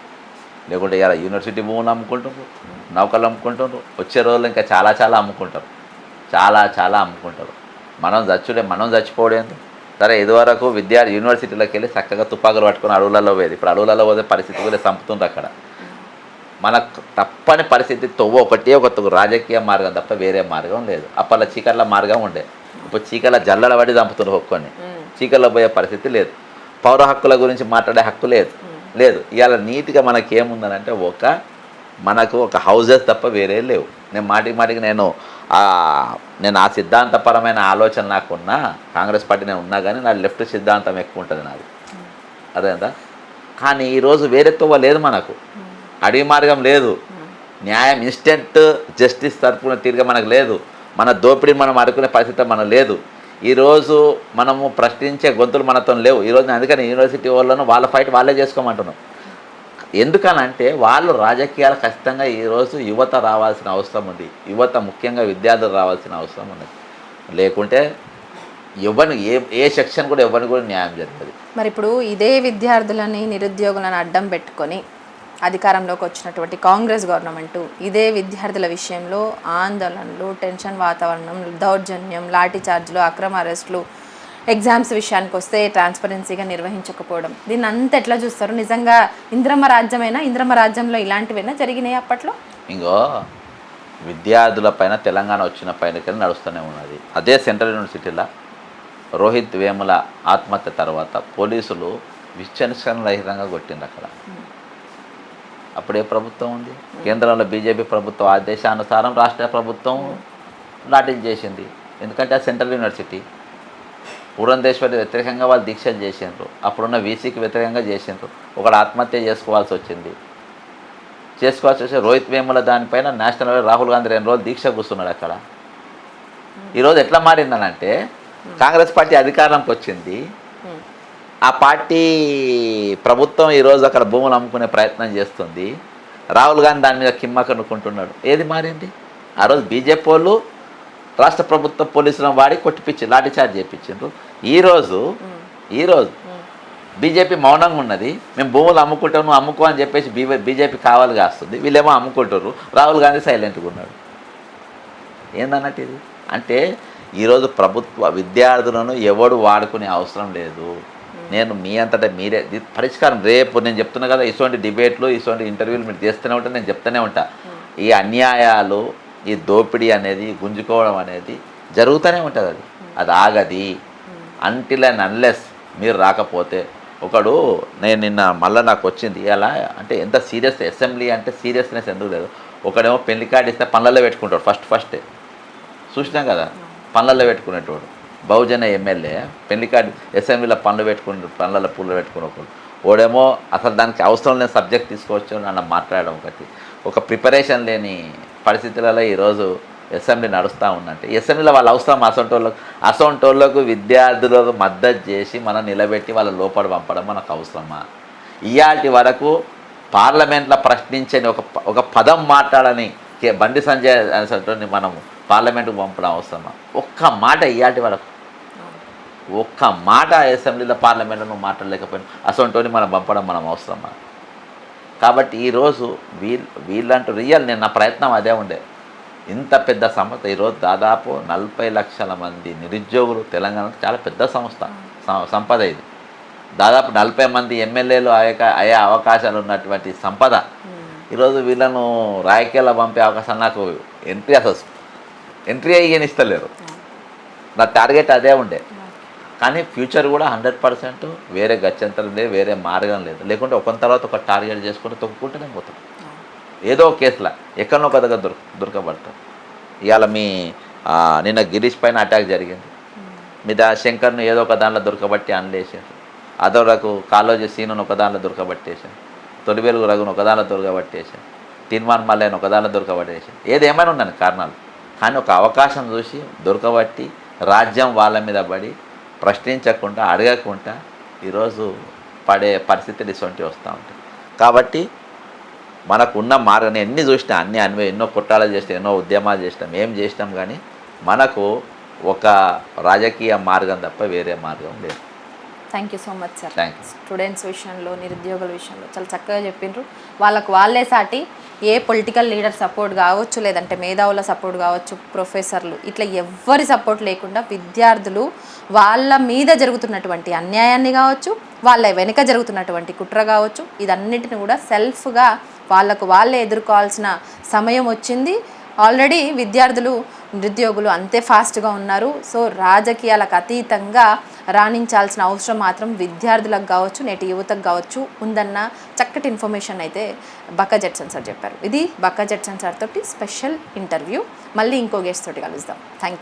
లేకుంటే ఇలా యూనివర్సిటీ భూములు అమ్ముకుంటారు, నౌకలు అమ్ముకుంటారు, వచ్చే రోజులు ఇంకా చాలా అమ్ముకుంటారు, చాలా అమ్ముకుంటారు. మనం చచ్చిపోవడం. సరే, ఇదివరకు యూనివర్సిటీలోకి వెళ్ళి చక్కగా తుపాకులు పట్టుకొని అడవులలో పోయేది. ఇప్పుడు అడవులలో పోతే పరిస్థితి కూడా చంపుతుంది అక్కడ. మనకు తప్పని పరిస్థితి ఒకటే ఒక రాజకీయ మార్గం తప్ప వేరే మార్గం లేదు. అప్పట్లో చీకట్ల మార్గం ఉండే, ఇప్పుడు చీకట్ల జల్లల పడి చంపుతున్నారు ఒక్కొని. చీకట్లో పోయే పరిస్థితి లేదు. పౌర హక్కుల గురించి మాట్లాడే హక్కు లేదు. ఇవాళ నీట్గా మనకి ఏముందనంటే మనకు ఒక హౌజెస్ తప్ప వేరే లేవు. నేను మాటికి నేను ఆ సిద్ధాంతపరమైన ఆలోచన నాకున్నా, కాంగ్రెస్ పార్టీ నేను ఉన్నా కానీ నా లెఫ్ట్ సిద్ధాంతం ఎక్కువ ఉంటుంది నాది, అదేందా. కానీ ఈరోజు వేరే తోవ లేదు, మనకు అడవి మార్గం లేదు, న్యాయం ఇన్స్టెంట్ జస్టిస్ తరపున తీరుగా మనకు లేదు, మన దోపిడీని మనం అడుకునే పరిస్థితి మనకు లేదు. ఈరోజు మనము ప్రశ్నించే గొంతులు మనతో లేవు. ఈరోజు అందుకని యూనివర్సిటీ వాళ్ళను వాళ్ళ ఫైట్ వాళ్ళే చేసుకోమంటున్నాం. ఎందుకనంటే వాళ్ళు రాజకీయాలు ఖచ్చితంగా ఈరోజు యువత రావాల్సిన అవసరం ఉంది, యువత ముఖ్యంగా విద్యార్థులు రావాల్సిన అవసరం ఉన్నది. లేకుంటే ఏ సెక్షన్ కూడా ఎవరిని కూడా న్యాయం జరుగుతుంది. మరి ఇప్పుడు ఇదే విద్యార్థులని నిరుద్యోగులను అడ్డం పెట్టుకొని అధికారంలోకి వచ్చినటువంటి కాంగ్రెస్ గవర్నమెంట్ ఇదే విద్యార్థుల విషయంలో ఆందోళనలు, టెన్షన్ వాతావరణం, దౌర్జన్యం, లాఠీ చార్జ్లు, అక్రమ అరెస్టులు, ఎగ్జామ్స్ విషయానికి వస్తే ట్రాన్స్పరెన్సీగా నిర్వహించకపోవడం, దీన్ని అంతా ఎట్లా చూస్తారు? నిజంగా ఇంద్రమ్మ రాజ్యంలో ఇలాంటివైనా జరిగినాయి అప్పట్లో? ఇంకో విద్యార్థుల పైన తెలంగాణ వచ్చిన పైన నడుస్తూనే ఉన్నది. అదే సెంట్రల్ యూనివర్సిటీలో రోహిత్ వేముల ఆత్మహత్య తర్వాత పోలీసులు విచక్షణ రహితంగా కొట్టింది అక్కడ. అప్పుడే ప్రభుత్వం ఉంది, కేంద్రంలో బీజేపీ ప్రభుత్వం ఆదేశానుసారం రాష్ట్ర ప్రభుత్వం లాఠీలు చేసింది. ఎందుకంటే అది సెంట్రల్ యూనివర్సిటీ. పురంధేశ్వరి వ్యతిరేకంగా వాళ్ళు దీక్షలు చేసిండ్రు, అప్పుడున్న వీసీకి వ్యతిరేకంగా చేసిండ్రు. ఒకడు ఆత్మహత్య చేసుకోవాల్సి వచ్చింది. రోహిత్ వేముల దానిపైన నేషనల్ రాహుల్ గాంధీ 2 రోజులు దీక్ష కూర్చున్నాడు అక్కడ. ఈరోజు ఎట్లా మారిందనంటే, కాంగ్రెస్ పార్టీ అధికారంకి వచ్చింది, ఆ పార్టీ ప్రభుత్వం ఈరోజు అక్కడ భూములు అమ్ముకునే ప్రయత్నం చేస్తుంది. రాహుల్ గాంధీ దాని మీద కిమ్మకనుకుంటున్నాడు. ఏది మారింది? ఆ రోజు బీజేపీ వాళ్ళు రాష్ట్ర ప్రభుత్వ పోలీసులను వాడి కొట్టిపించి లాఠీచార్జ్ చేయించారు. ఈరోజు బీజేపీ మౌనంగా ఉన్నది. మేము భూములు అమ్ముకుంటాం, నువ్వు అమ్ముకో అని చెప్పేసి బీజేపీ కావాలి కాస్తుంది. వీళ్ళేమో అమ్ముకుంటారు, రాహుల్ గాంధీ సైలెంట్గా ఉన్నాడు. ఏందన్నట్టు ఇది? అంటే ఈరోజు ప్రభుత్వ విద్యార్థులను ఎవడు వాడుకునే అవసరం లేదు. నేను మీ అంతటా మీరే పరిష్కారం రేపు నేను చెప్తున్నా కదా, ఇటువంటి డిబేట్లు ఇటువంటి ఇంటర్వ్యూలు మీరు చేస్తూనే ఉంటాను, నేను చెప్తూనే ఉంటా. ఈ అన్యాయాలు, ఈ దోపిడీ అనేది, గుంజుకోవడం అనేది జరుగుతూనే ఉంటుంది. అది ఆగది అంటిల్ అండ్ అన్లెస్ మీరు రాకపోతే. ఒకడు నేను నిన్న మళ్ళీ నాకు వచ్చింది ఎలా అంటే, ఎంత సీరియస్ అసెంబ్లీ అంటే సీరియస్నెస్ ఎందుకు లేదు. ఒకడేమో పెళ్లి కార్డు ఇస్తే పనులలో పెట్టుకుంటాడు ఫస్టే చూసినాం కదా, పనులలో పెట్టుకునేటోడు బహుజన ఎమ్మెల్యే పెళ్లి కార్డు అసెంబ్లీలో పనులలో పూలు పెట్టుకుని ఓడేమో అసలు దానికి అవసరం లేని సబ్జెక్ట్ తీసుకోవచ్చు నన్ను మాట్లాడడం ఒకటి. ఒక ప్రిపరేషన్ లేని పరిస్థితులలో ఈరోజు అసెంబ్లీ నడుస్తూ ఉందంటే, అసెంబ్లీలో వాళ్ళు అవసరం అసొంటోళ్ళకు విద్యార్థులకు మద్దతు చేసి మనం నిలబెట్టి వాళ్ళ లోపల పంపడం మనకు అవసరమా? ఇయాటి వరకు పార్లమెంట్లో ప్రశ్నించని ఒక పదం మాట్లాడని బండి సంజయ్ అనేటువంటి మనం పార్లమెంటుకు పంపడం అవసరమా? ఒక్క మాట ఇయాటి వరకు ఒక్క మాట అసెంబ్లీలో పార్లమెంట్లో నువ్వు మాట్లాడలేకపోయినా అసొంటోని మనం పంపడం మనం అవసరమా? కాబట్టి ఈరోజు వీళ్ళంటూ రియల్ నేను నా ప్రయత్నం అదే ఉండే. ఇంత పెద్ద సంస్థ ఈరోజు దాదాపు 40 లక్షల మంది నిరుద్యోగులు తెలంగాణలో చాలా పెద్ద సంపద ఇది. దాదాపు 40 మంది ఎమ్మెల్యేలు అయ్యే అవకాశాలు ఉన్నటువంటి సంపద. ఈరోజు వీళ్ళను రాయకేలా పంపే అవకాశం నాకు ఎంట్రీ అయ్యనిస్తలేరు. నా టార్గెట్ అదే ఉండే. కానీ ఫ్యూచర్ కూడా 100% వేరే గత్యంతరం లేదు, వేరే మార్గం లేదు. లేకుంటే ఒక తర్వాత ఒక టార్గెట్ చేసుకుంటే తొక్కుకుంటూనే పోతాం. ఏదో ఒక కేసులో ఎక్కడనో ఒక దగ్గర దొరకబడతాం. ఇవాళ నిన్న గిరీష్ పైన అటాక్ జరిగింది. మీద శంకర్ను ఏదో ఒక దాంట్లో దొరకబట్టి అనలేసారు. అదోరకు కాలోజీ సీనును ఒక దాంట్లో దొరకబట్టేశారు. తొలివేలుగు రఘును ఒక దాంట్లో దొరకబట్టేశారు. తిన్మాన్ మల్లయ్యను ఒక దాంట్లో దొరకబట్టేశారు. ఏదేమైనా ఉన్నాను కారణాలు. కానీ ఒక అవకాశం చూసి దొరకబట్టి రాజ్యం వాళ్ళ మీద పడి ప్రశ్నించకుండా అడగకుండా ఈరోజు పడే పరిస్థితులు ఇటువంటి వస్తూ ఉంటాయి. కాబట్టి మనకున్న మార్గం ఎన్ని చూసినా ఎన్నో కుట్రాలు చేసినాం, ఎన్నో ఉద్యమాలు చేసినాం, ఏం చేసినాం, కానీ మనకు ఒక రాజకీయ మార్గం తప్ప వేరే మార్గం లేదు. Thank you so much sir. Thank you. Students విషయంలో, నిరుద్యోగుల విషయంలో చాలా చక్కగా చెప్పిండ్రు. వాళ్ళే సాటి ఏ పొలిటికల్ లీడర్ సపోర్ట్ కావచ్చు, లేదంటే మేధావుల సపోర్ట్ కావచ్చు, ప్రొఫెసర్లు ఇట్లా ఎవ్వరి సపోర్ట్ లేకుండా విద్యార్థులు వాళ్ళ మీద జరుగుతున్నటువంటి అన్యాయాన్ని కావచ్చు, వాళ్ళ వెనుక జరుగుతున్నటువంటి కుట్ర కావచ్చు, ఇదన్నిటిని కూడా సెల్ఫ్గా వాళ్ళే ఎదుర్కోవాల్సిన సమయం వచ్చింది. ఆల్రెడీ విద్యార్థులు, నిరుద్యోగులు అంతే ఫాస్ట్గా ఉన్నారు. సో రాజకీయాలకు అతీతంగా రాణించాల్సిన అవసరం మాత్రం విద్యార్థులకు కావచ్చు, నేటి యువతకు కావచ్చు ఉందన్న చక్కటి ఇన్ఫర్మేషన్ అయితే బక్కా జడ్సన్ సార్ చెప్పారు. ఇది బక్కా జడ్సన్ సార్ తోటి స్పెషల్ ఇంటర్వ్యూ. మళ్ళీ ఇంకో గెస్ట్ తోటి కలుద్దాం. Thank you.